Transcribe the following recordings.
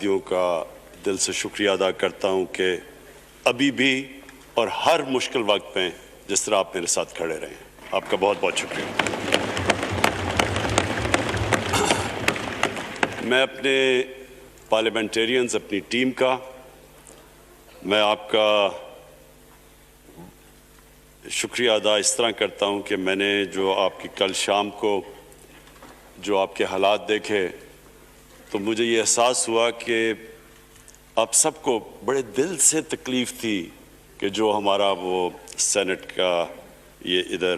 साथियों का दिल से शुक्रिया अदा करता हूं कि अभी भी और हर मुश्किल वक्त में जिस तरह आप मेरे साथ खड़े रहे हैं। आपका बहुत बहुत शुक्रिया। मैं अपने पार्लियामेंटेरियंस, अपनी टीम का, मैं आपका शुक्रिया अदा इस तरह करता हूं कि मैंने जो आपकी कल शाम को जो आपके हालात देखे तो मुझे ये एहसास हुआ कि आप सबको बड़े दिल से तकलीफ़ थी कि जो हमारा वो सेनेट का ये इधर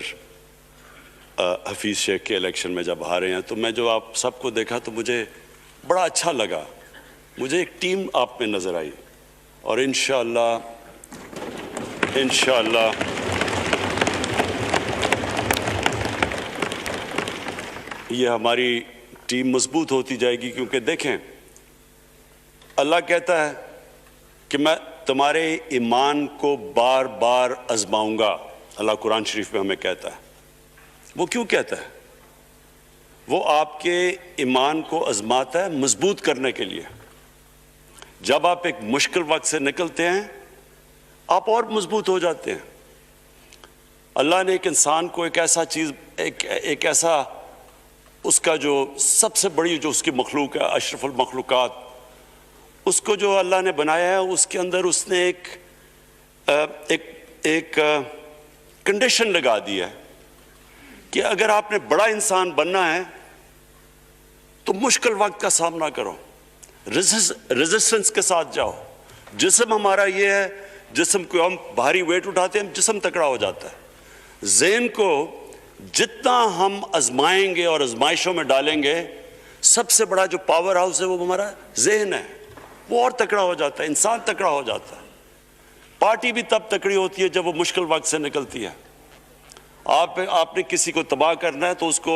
हफीज़ शेख के इलेक्शन में जब हारे हैं, तो मैं जो आप सबको देखा तो मुझे बड़ा अच्छा लगा। मुझे एक टीम आप में नज़र आई और इंशाअल्लाह ये हमारी टीम मजबूत होती जाएगी, क्योंकि देखें अल्लाह कहता है कि मैं तुम्हारे ईमान को बार बार आजमाऊंगा। अल्लाह कुरान शरीफ में हमें कहता है। वो क्यों कहता है? वो आपके ईमान को आजमाता है मजबूत करने के लिए। जब आप एक मुश्किल वक्त से निकलते हैं आप और मजबूत हो जाते हैं। अल्लाह ने एक इंसान को एक ऐसा चीज़, एक ऐसा उसका जो सबसे बड़ी जो उसकी मखलूक है, अशरफुल मखलूकात, उसको जो अल्लाह ने बनाया है, उसके अंदर उसने एक कंडीशन लगा दी है कि अगर आपने बड़ा इंसान बनना है तो मुश्किल वक्त का सामना करो, रेजिस्टेंस के साथ जाओ। जिस्म हमारा ये है, जिस्म को हम भारी वेट उठाते हैं, जिस्म तकड़ा हो जाता है। ज़हन को जितना हम आजमाएंगे और आजमाइशों में डालेंगे, सबसे बड़ा जो पावर हाउस है वो हमारा ज़हन है, वो और तकड़ा हो जाता है, इंसान तकड़ा हो जाता है। पार्टी भी तब तकड़ी होती है जब वो मुश्किल वक्त से निकलती है। आपने किसी को तबाह करना है तो उसको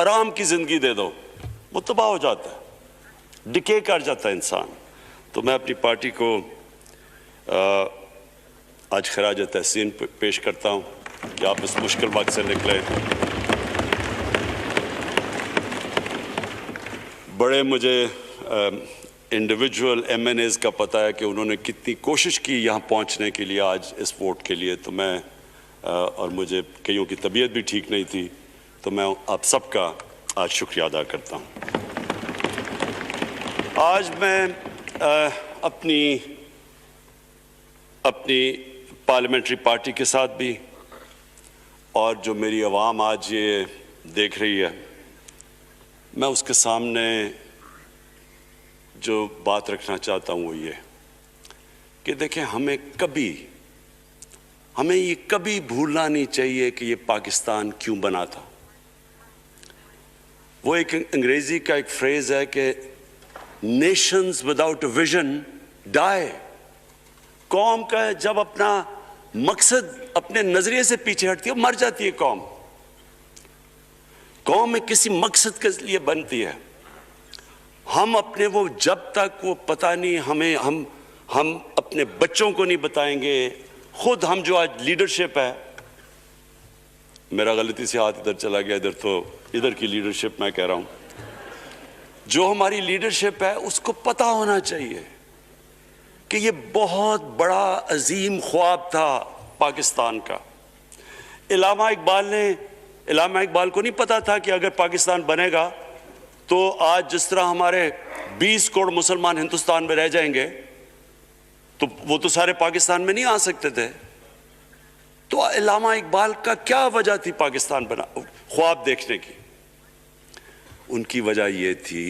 आराम की ज़िंदगी दे दो, वो तबाह हो जाता है, डिके कर जाता है इंसान। तो मैं अपनी पार्टी को आज खराज तहसीन पेश करता हूँ कि आप इस मुश्किल वक्त से निकले। बड़े मुझे इंडिविजुअल MNAs का पता है कि उन्होंने कितनी कोशिश की यहाँ पहुँचने के लिए, आज इस वोट के लिए। तो मैं और मुझे कईयों की तबीयत भी ठीक नहीं थी, तो मैं आप सबका आज शुक्रिया अदा करता हूँ। आज मैं अपनी पार्लियामेंट्री पार्टी के साथ भी, और जो मेरी आवाम आज ये देख रही है, मैं उसके सामने जो बात रखना चाहता हूँ वो ये कि देखें, हमें ये कभी भूलना नहीं चाहिए कि ये पाकिस्तान क्यों बना था। वो एक अंग्रेजी का एक फ्रेज है कि नेशंस विदाउट विजन डाई। कौम का जब अपना मकसद अपने नजरिए से पीछे हटती है, मर जाती है कौम। कौम में किसी मकसद के लिए बनती है। हम अपने वो जब तक वो पता नहीं हमें हम अपने बच्चों को नहीं बताएंगे, खुद हम जो आज लीडरशिप है, मेरा गलती से हाथ इधर चला गया, इधर तो इधर की लीडरशिप मैं कह रहा हूं, जो हमारी लीडरशिप है उसको पता होना चाहिए कि ये बहुत बड़ा अजीम ख्वाब था पाकिस्तान का। इलामा इकबाल को नहीं पता था कि अगर पाकिस्तान बनेगा तो आज जिस तरह हमारे 20 करोड़ मुसलमान हिंदुस्तान में रह जाएंगे, तो वो तो सारे पाकिस्तान में नहीं आ सकते थे। तो इलामा इकबाल का क्या वजह थी पाकिस्तान बना ख्वाब देखने की? उनकी वजह ये थी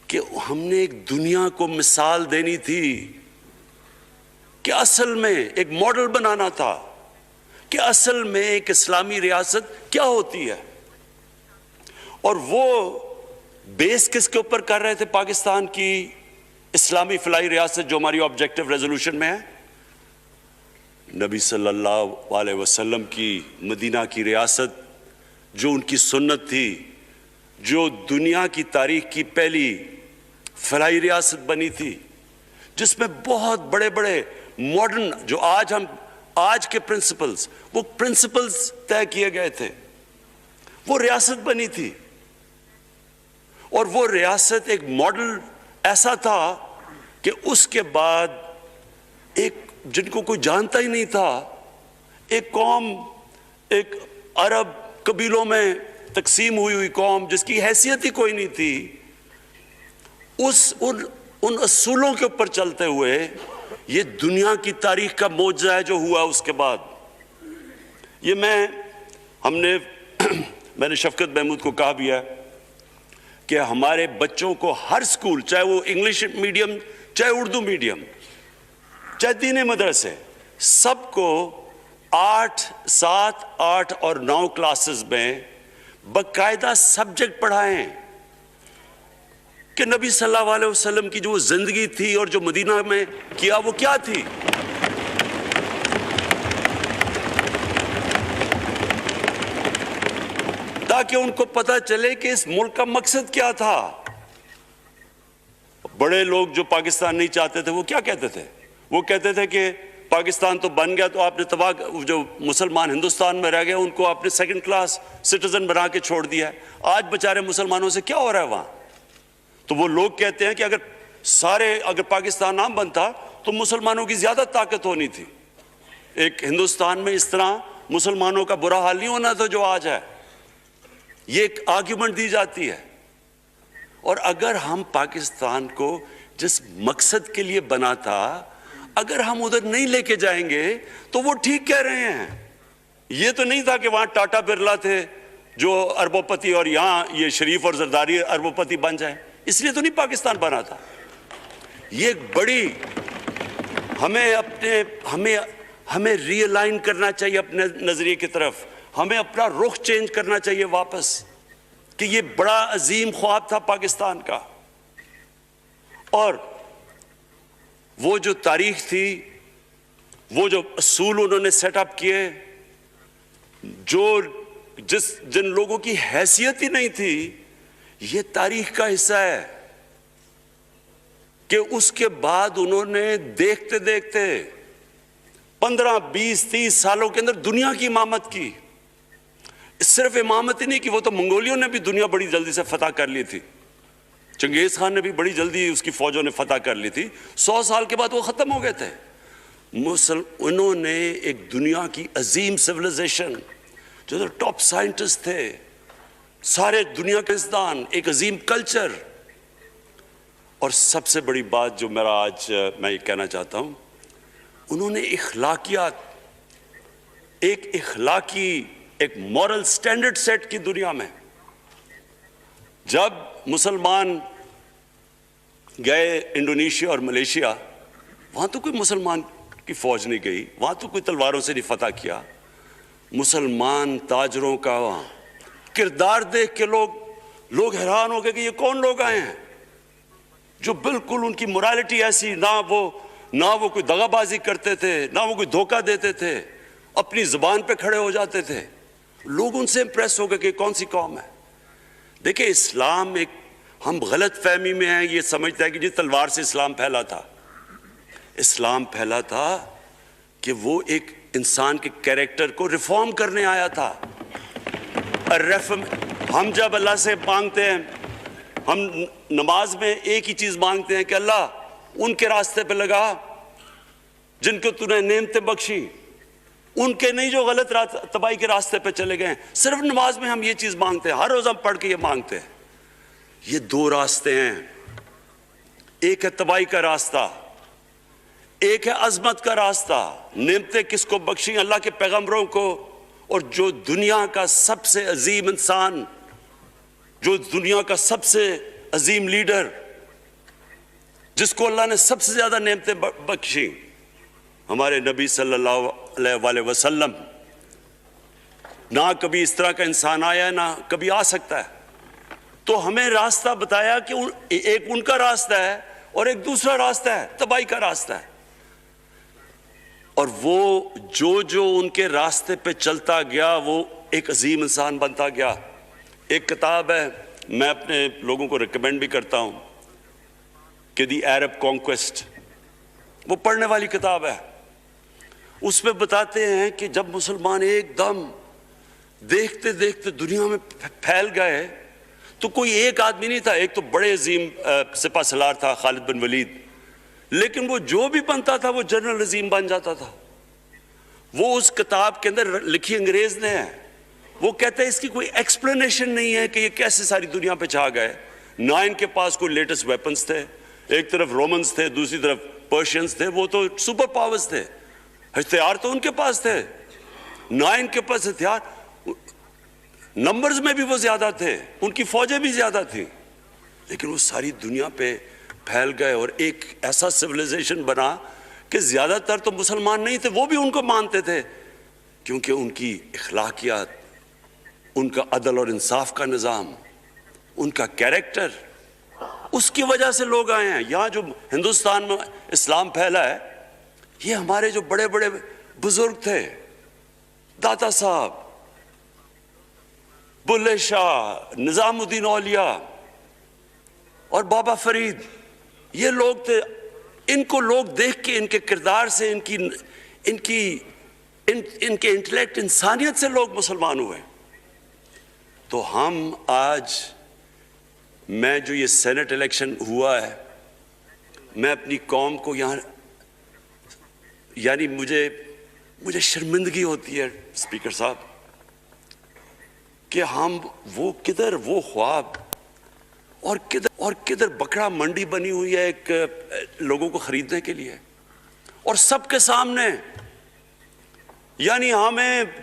कि हमने एक दुनिया को मिसाल देनी थी, कि असल में एक मॉडल बनाना था कि असल में एक इस्लामी रियासत क्या होती है। और वो बेस किसके ऊपर कर रहे थे? पाकिस्तान की इस्लामी फलाई रियासत जो हमारी ऑब्जेक्टिव रेजोल्यूशन में है, नबी सल्लल्लाहु अलैहि वसल्लम की मदीना की रियासत, जो उनकी सुन्नत थी, जो दुनिया की तारीख की पहली फलाई रियासत बनी थी, जिसमें बहुत बड़े बड़े मॉडर्न, जो आज के प्रिंसिपल्स, वो प्रिंसिपल्स तय किए गए थे, वो रियासत बनी थी। और वो रियासत एक मॉडल ऐसा था कि उसके बाद एक जिनको कोई जानता ही नहीं था, एक कौम, एक अरब कबीलों में तकसीम हुई हुई कौम जिसकी हैसियत ही कोई नहीं थी, उन असूलों के ऊपर चलते हुए ये दुनिया की तारीख का मौजज़ा है जो हुआ उसके बाद। ये मैंने शफकत महमूद को कहा भी है कि हमारे बच्चों को हर स्कूल, चाहे वो इंग्लिश मीडियम, चाहे उर्दू मीडियम, चाहे दीनी मदरसे, सबको 8, 7, 8 और 9 क्लासेस में बाकायदा सब्जेक्ट पढ़ाएं कि नबी सल्लल्लाहु अलैहि वसल्लम की जो जिंदगी थी और जो मदीना में किया वो क्या थी। ताकि उनको पता चले कि इस मुल्क का मकसद क्या था। बड़े लोग जो पाकिस्तान नहीं चाहते थे वो क्या कहते थे? वो कहते थे कि पाकिस्तान तो बन गया तो आपने तबाह, जो मुसलमान हिंदुस्तान में रह गए उनको आपने सेकंड क्लास सिटीजन बना के छोड़ दिया है। आज बेचारे मुसलमानों से क्या हो रहा है वहां? तो वो लोग कहते हैं कि अगर पाकिस्तान ना बनता तो मुसलमानों की ज्यादा ताकत होनी थी। एक हिंदुस्तान में इस तरह मुसलमानों का बुरा हाल नहीं होना था जो आज है। ये एक आर्ग्यूमेंट दी जाती है। और अगर हम पाकिस्तान को जिस मकसद के लिए बना था, अगर हम उधर नहीं लेके जाएंगे तो वो ठीक कह रहे हैं। ये तो नहीं था कि वहां टाटा बिरला थे जो अरबोपति और यहां ये शरीफ और जरदारी अरबोपति बन जाए, इसलिए तो नहीं पाकिस्तान बना था। ये एक बड़ी हमें रियलाइन करना चाहिए अपने नजरिए की तरफ। हमें अपना रुख चेंज करना चाहिए वापस कि ये बड़ा अजीम ख्वाब था पाकिस्तान का। और वो जो तारीख थी, वो जो असूल उन्होंने सेटअप किए, जिन लोगों की हैसियत ही नहीं थी, ये तारीख का हिस्सा है कि उसके बाद उन्होंने देखते देखते 15, 20, 30 सालों के अंदर दुनिया की इमामत की। सिर्फ इमामत ही नहीं कि वो तो मंगोलियों ने भी दुनिया बड़ी जल्दी से फतह कर ली थी। चंगेज खान ने भी बड़ी जल्दी उसकी फौजों ने फतह कर ली थी। 100 साल के बाद वो खत्म हो गए थे। उन्होंने एक दुनिया की अजीम सिविलाइजेशन, जो टॉप साइंटिस्ट थे, सारे दुनिया के इंसान, एक अजीम कल्चर। और सबसे बड़ी बात जो मैं ये कहना चाहता हूं, उन्होंने एक मॉरल स्टैंडर्ड सेट की दुनिया में। जब मुसलमान गए इंडोनेशिया और मलेशिया, वहां तो कोई मुसलमान की फौज नहीं गई, वहां तो कोई तलवारों से नहीं फतह किया। मुसलमान ताजरों का वहां किरदार देख के लोग हैरान हो गए कि ये कौन लोग आए हैं जो बिल्कुल उनकी मोरालिटी ऐसी, ना वो कोई दगाबाजी करते थे, ना वो कोई धोखा देते थे, अपनी जुबान पे खड़े हो जाते थे। लोग उनसे इंप्रेस हो गए कि कौन सी कौम है। देखिए, इस्लाम हम गलत फहमी में हैं, ये समझते हैं कि जी तलवार से इस्लाम फैला था। इस्लाम फैला था कि वो एक इंसान के कैरेक्टर को रिफॉर्म करने आया था। हम जब अल्लाह से मांगते हैं, हम नमाज में एक ही चीज मांगते हैं कि अल्लाह उनके रास्ते पे लगा जिनको तूने नेमतें बख्शी, उनके नहीं जो गलत तबाही के रास्ते पे चले गए। सिर्फ नमाज में हम ये चीज मांगते हैं, हर रोज हम पढ़ के ये मांगते हैं। ये 2 रास्ते हैं, एक है तबाही का रास्ता, एक है अजमत का रास्ता। नेमतें किसको बख्शी? अल्लाह के पैगंबरों को। और जो दुनिया का सबसे अजीम इंसान, जो दुनिया का सबसे अजीम लीडर, जिसको अल्लाह ने सबसे ज्यादा नेमतें बख्शी, हमारे नबी सल्लल्लाहु अलैहि वसल्लम। ना कभी इस तरह का इंसान आया, ना कभी आ सकता है। तो हमें रास्ता बताया कि एक उनका रास्ता है और एक दूसरा रास्ता है, तबाही का रास्ता है। और वो जो उनके रास्ते पे चलता गया, वो एक अजीम इंसान बनता गया। एक किताब है, मैं अपने लोगों को रिकमेंड भी करता हूं कि दी अरब कॉन्क्वेस्ट, वो पढ़ने वाली किताब है। उसमें बताते हैं कि जब मुसलमान एकदम देखते देखते दुनिया में फैल गए, तो कोई एक आदमी नहीं था। एक तो बड़े अजीम सिपह सलार था खालिद बिन वलीद, लेकिन वो जो भी बनता था वो जनरल अजीम बन जाता था। वो उस किताब के अंदर लिखी अंग्रेज ने है। वो कहते हैं इसकी कोई एक्सप्लेनेशन नहीं है कि ये कैसे सारी दुनिया पे छा गए। ना इनके पास कोई लेटेस्ट वेपन्स थे, एक तरफ रोमन्स थे, दूसरी तरफ पर्शियंस थे, वो तो सुपर पावर्स थे, हथियार तो उनके पास थे। ना इनके पास हथियार, नंबर्स में भी वो ज्यादा थे, उनकी फौजें भी ज्यादा थी, लेकिन वो सारी दुनिया पे फैल गए और एक ऐसा सिविलाइजेशन बना कि ज्यादातर तो मुसलमान नहीं थे, वो भी उनको मानते थे, क्योंकि उनकी इखलाकियात, उनका अदल और इंसाफ का निज़ाम, उनका कैरेक्टर, उसकी वजह से लोग आए हैं। यहाँ जो हिंदुस्तान में इस्लाम फैला है, ये हमारे जो बड़े बड़े बुजुर्ग थे, दाता साहब, बुल्ले शाह, निजामुद्दीन औलिया और बाबा फरीद, ये लोग थे। इनको लोग देख के, इनके किरदार से, इनके इंटेलेक्ट, इंसानियत से लोग मुसलमान हुए। तो हम आज, मैं जो ये सेनेट इलेक्शन हुआ है, मैं अपनी कौम को यहाँ, यानी मुझे शर्मिंदगी होती है स्पीकर साहब कि हम वो किधर वो ख्वाब और किधर बकरा मंडी बनी हुई है एक लोगों को खरीदने के लिए, और सबके सामने। यानी हमें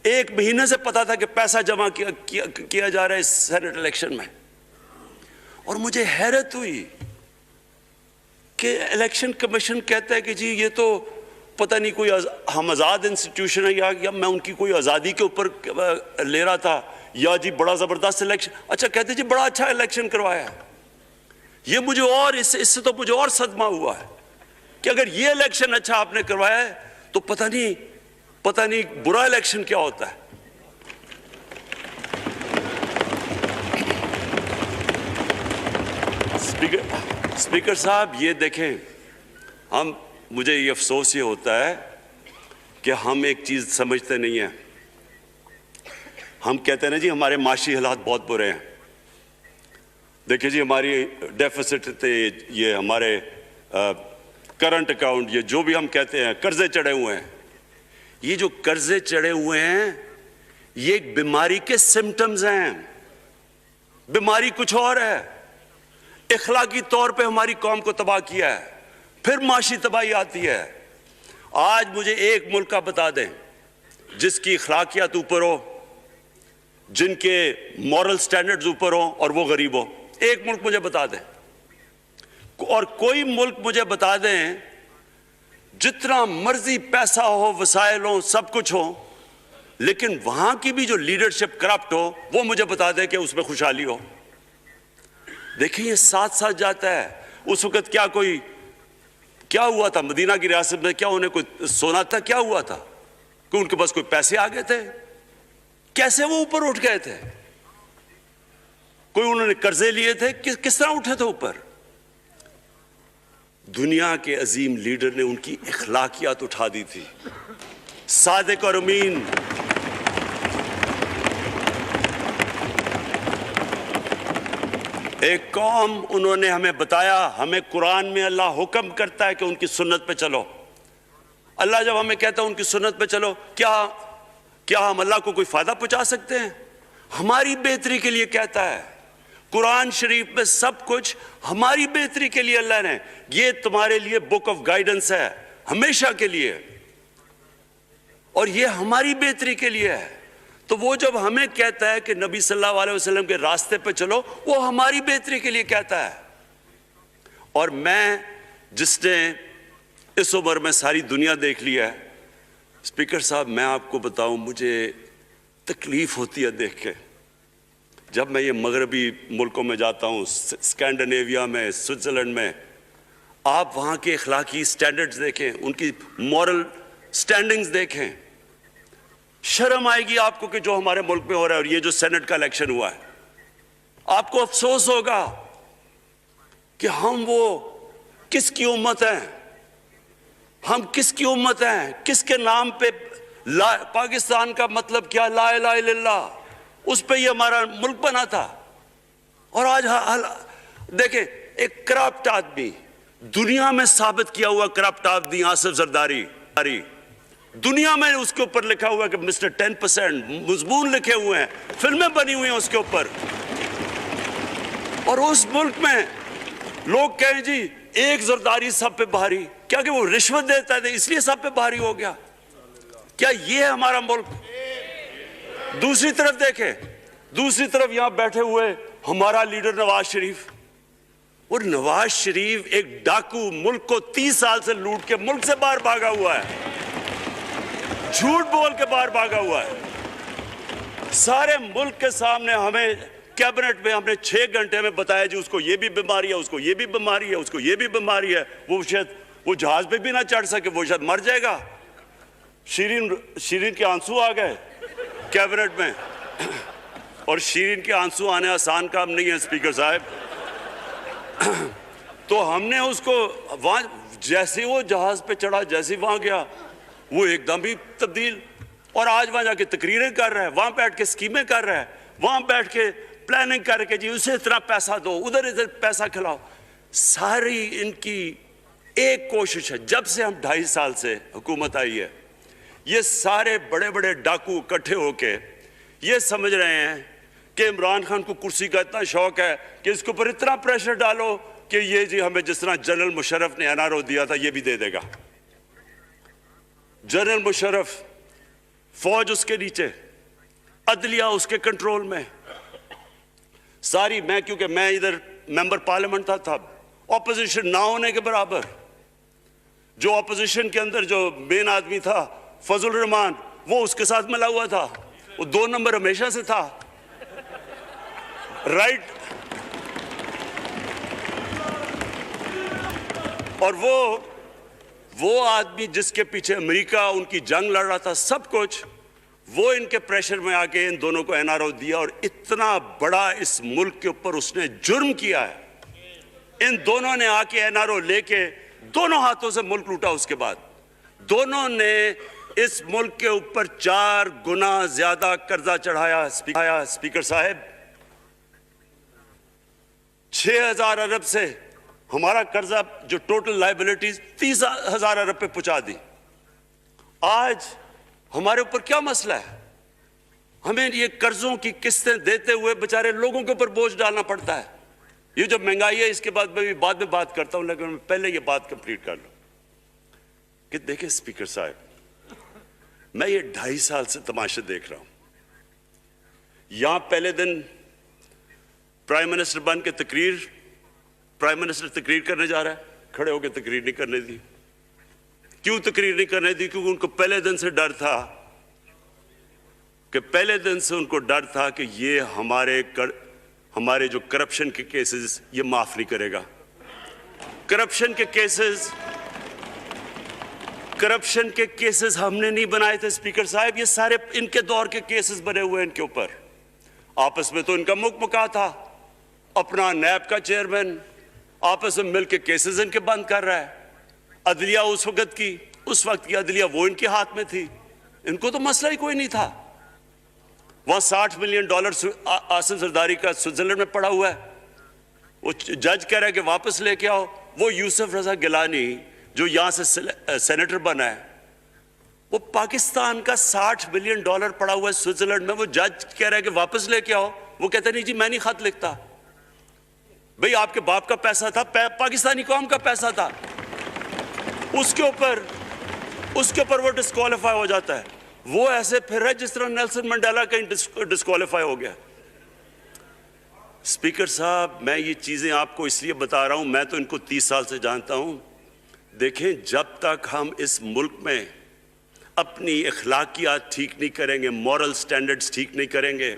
एक महीने से पता था कि पैसा जमा किया जा रहा है इस सेनेट इलेक्शन में, और मुझे हैरत हुई कि इलेक्शन कमीशन कहता है कि जी ये तो पता नहीं कोई हम आज़ाद इंस्टीट्यूशन है, या मैं उनकी कोई आज़ादी के ऊपर ले रहा था, या जी बड़ा ज़बरदस्त इलेक्शन। अच्छा, कहते जी बड़ा अच्छा इलेक्शन करवाया है। ये मुझे और इससे तो मुझे और सदमा हुआ है कि अगर ये इलेक्शन अच्छा आपने करवाया है तो पता नहीं बुरा इलेक्शन क्या होता है। स्पीकर साहब, ये देखें, मुझे ये अफसोस ये होता है कि हम एक चीज़ समझते नहीं है। हम कहते हैं ना जी हमारे माशी हालात बहुत बुरे हैं। देखिए जी, हमारी डेफिसिट थे, ये हमारे करंट अकाउंट, ये जो भी हम कहते हैं, कर्जे चढ़े हुए हैं। ये जो कर्जे चढ़े हुए हैं, ये एक बीमारी के सिम्टम्स हैं। बीमारी कुछ और है। इखलाकी तौर पे हमारी कौम को तबाह किया है, फिर माशी तबाही आती है। आज मुझे एक मुल्क का बता दें जिसकी इखलाकियात ऊपर हो, जिनके मॉरल स्टैंडर्ड्स ऊपर हो और वो गरीब हो। एक मुल्क मुझे बता दें, और कोई मुल्क मुझे बता दें जितना मर्जी पैसा हो, वसाइल हो, सब कुछ हो, लेकिन वहां की भी जो लीडरशिप करप्ट हो, वो मुझे बता दें कि उसमें खुशहाली हो। देखिए, ये साथ साथ जाता है। उस वक्त क्या हुआ था मदीना की रियासत में? क्या उन्हें कोई सोना था? क्या हुआ था कि उनके पास कोई पैसे आ गए थे? कैसे वो ऊपर उठ गए थे? कोई उन्होंने कर्जे लिए थे? किस तरह उठे थे ऊपर? दुनिया के अजीम लीडर ने उनकी इखलाकियात उठा दी थी। सादिक और अमीन, एक कौम, उन्होंने हमें बताया, हमें कुरान में अल्लाह हुक्म करता है कि उनकी सुन्नत पे चलो। अल्लाह जब हमें कहता है उनकी सुन्नत पे चलो, क्या हम अल्लाह को कोई फायदा पहुंचा सकते हैं? हमारी बेहतरी के लिए कहता है। कुरान शरीफ में सब कुछ हमारी बेहतरी के लिए अल्लाह ने, ये तुम्हारे लिए बुक ऑफ गाइडेंस है हमेशा के लिए, और ये हमारी बेहतरी के लिए है। तो वो जब हमें कहता है कि नबी सल्लल्लाहु अलैहि वसल्लम के रास्ते पे चलो, वो हमारी बेहतरी के लिए कहता है। और मैं, जिसने इस उम्र में सारी दुनिया देख लिया है, स्पीकर साहब, मैं आपको बताऊं, मुझे तकलीफ होती है देख के। जब मैं ये मगरबी मुल्कों में जाता हूँ, स्कैंडिनेविया में, स्विट्जरलैंड में, आप वहाँ के अखलाकी स्टैंडर्ड्स देखें, उनकी मॉरल स्टैंडिंग्स देखें, शर्म आएगी आपको कि जो हमारे मुल्क में हो रहा है। और ये जो सेनेट का इलेक्शन हुआ है, आपको अफसोस होगा कि हम वो किसकी उम्मत हैं, हम किसकी उम्मत हैं, किसके नाम पे पाकिस्तान का मतलब क्या, ला इलाहा इल्लल्लाह, उस पे ये हमारा मुल्क बना था। और आज देखें, एक करप्ट आदमी, दुनिया में साबित किया हुआ करप्ट आदमी आसिफ जरदारी, दुनिया में उसके ऊपर लिखा हुआ है कि मिस्टर 10%, मजमून लिखे हुए हैं, फिल्में बनी हुई हैं उसके ऊपर। और उस मुल्क में लोग कहें जी एक जरदारी सब पे भारी, क्या कि वो रिश्वत देता है इसलिए सब पे भारी हो गया? क्या ये है हमारा मुल्क? दूसरी तरफ देखें, दूसरी तरफ यहां बैठे हुए हमारा लीडर नवाज शरीफ। और नवाज शरीफ एक डाकू, मुल्क को 30 साल से लूट के मुल्क से बाहर भागा हुआ है, झूठ बोल के बाहर भागा हुआ है। सारे मुल्क के सामने हमें कैबिनेट में हमने 6 घंटे में बताया जी उसको ये भी बीमारी है, उसको ये भी बीमारी है, उसको ये भी बीमारी है, वो शायद वो जहाज पे भी ना चढ़ सके, वो शायद मर जाएगा। शीरीन के आंसू आ गए कैबिनेट में, और शीरीन के आंसू आने आसान काम नहीं है स्पीकर साहब। तो हमने उसको वहां जैसे वो जहाज पे चढ़ा, जैसे वहां गया वो एकदम ही तब्दील, और आज वहां जाके तकरीरें कर रहा है, वहां बैठ के स्कीमें कर रहा है, वहां बैठ के प्लानिंग करके जी उसे इतना पैसा दो, उधर इधर पैसा खिलाओ। सारी इनकी एक कोशिश है, जब से हम 2.5 साल से हुकूमत आई है, ये सारे बड़े बड़े डाकू इकट्ठे होके ये समझ रहे हैं कि इमरान खान को कुर्सी का इतना शौक है कि इसके ऊपर इतना प्रेशर डालो कि ये जी हमें जिस तरह जनरल मुशर्रफ ने एनआरओ दिया था ये भी दे देगा। जनरल मुशर्रफ, फौज उसके नीचे, अदलिया उसके कंट्रोल में सारी। मैं क्योंकि मैं इधर मेंबर पार्लियामेंट था तब, ऑपोजिशन ना होने के बराबर, जो ऑपोजिशन के अंदर जो मेन आदमी था फजल रहमान, वो उसके साथ मिला हुआ था, वो 2 नंबर हमेशा से था, राइट। और वो आदमी जिसके पीछे अमेरिका उनकी जंग लड़ रहा था, सब कुछ, वो इनके प्रेशर में आके इन दोनों को एनआरओ दिया, और इतना बड़ा इस मुल्क के ऊपर उसने जुर्म किया है। इन दोनों ने आके एनआरओ लेके दोनों हाथों से मुल्क लूटा। उसके बाद दोनों ने इस मुल्क के ऊपर 4 गुना ज्यादा कर्जा चढ़ाया। स्पीकर साहब, 6,000 अरब से हमारा कर्जा जो टोटल लायबिलिटीज 30,000 अरब पे पहुंचा दी। आज हमारे ऊपर क्या मसला है? हमें ये कर्जों की किस्तें देते हुए बेचारे लोगों के ऊपर बोझ डालना पड़ता है। ये जो महंगाई है इसके बाद मैं भी बाद में बात करता हूं, लेकिन मैं पहले ये बात कंप्लीट कर लूं कि देखिए स्पीकर साहब, मैं ये 2.5 साल से तमाशा देख रहा हूं। यहां पहले दिन प्राइम मिनिस्टर बन के प्राइम मिनिस्टर तकरीर करने जा रहा है, खड़े होकर तकरीर नहीं करने दी। क्यों तकरीर नहीं करने दी? क्योंकि उनको पहले दिन से डर था कि ये हमारे जो करप्शन के केसेस ये माफ नहीं करेगा। करप्शन के केसेस हमने नहीं बनाए थे स्पीकर साहब, ये सारे इनके दौर के केसेस बने हुए हैं इनके ऊपर। आपस में तो इनका मुकमुका था, अपना नैब का चेयरमैन आपस में मिलकर केसेस इनके बंद कर रहा है। अदलिया उस वक्त की अदलिया वो इनके हाथ में थी, इनको तो मसला ही कोई नहीं था। वहां $60 मिलियन आसिफ जरदारी का स्विट्जरलैंड में पड़ा हुआ है, वो जज कह रहा है कि वापस लेके आओ। वो यूसुफ रजा गिलानी जो यहां से सेनेटर बना है, वो पाकिस्तान का $60 मिलियन पड़ा हुआ है स्विट्जरलैंड में, वो जज कह रहा है कि वापस लेके आओ। वो कहते नहीं जी मैं नहीं खत लिखता। भाई आपके बाप का पैसा था, पाकिस्तानी कौम का पैसा था, उसके ऊपर वो डिस्क्वालीफाई हो जाता है। वो ऐसे फिर है जिस तरह नेल्सन मंडेला का डिस्क्वालीफाई हो गया। स्पीकर साहब, मैं ये चीजें आपको इसलिए बता रहा हूं, मैं तो इनको 30 साल से जानता हूं। देखें, जब तक हम इस मुल्क में अपनी इखलाकियात ठीक नहीं करेंगे, मॉरल स्टैंडर्ड्स ठीक नहीं करेंगे,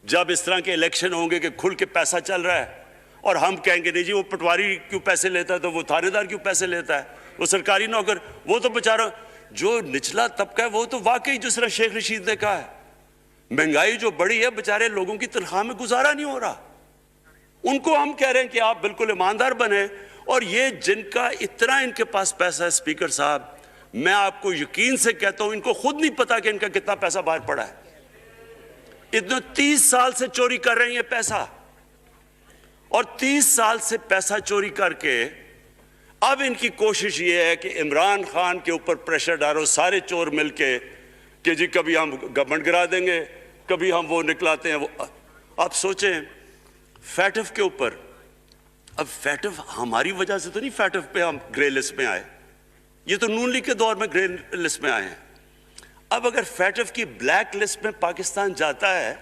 जब इस तरह के इलेक्शन होंगे कि खुल के पैसा चल रहा है और हम कहेंगे नहीं जी वो पटवारी क्यों पैसे लेता है, तो वो थानेदार क्यों पैसे लेता है, वो सरकारी नौकर, वो तो बेचारा जो निचला तबका है वो तो वाकई जिस तरह शेख रशीद ने कहा है, महंगाई जो बड़ी है, बेचारे लोगों की तनख्वाह में गुजारा नहीं हो रहा। उनको हम कह रहे हैं कि आप बिल्कुल ईमानदार बने, और ये जिनका इतना इनके पास पैसा है स्पीकर साहब, मैं आपको यकीन से कहता हूं इनको खुद नहीं पता कि इनका कितना पैसा बाहर पड़ा है। इतने 30 साल से चोरी कर रहे हैं ये पैसा, और 30 साल से पैसा चोरी करके अब इनकी कोशिश ये है कि इमरान खान के ऊपर प्रेशर डालो सारे चोर मिलके कि जी कभी हम गवर्नमेंट गिरा देंगे, कभी हम वो निकलाते हैं वो। आप सोचें फैटफ के ऊपर, अब फैटफ हमारी वजह से तो नहीं फैटफ पे हम ग्रे लिस्ट में आए, ये तो नून लीग के दौर में ग्रे लिस्ट में आए हैं। अब अगर फैटफ की ब्लैक लिस्ट में पाकिस्तान जाता है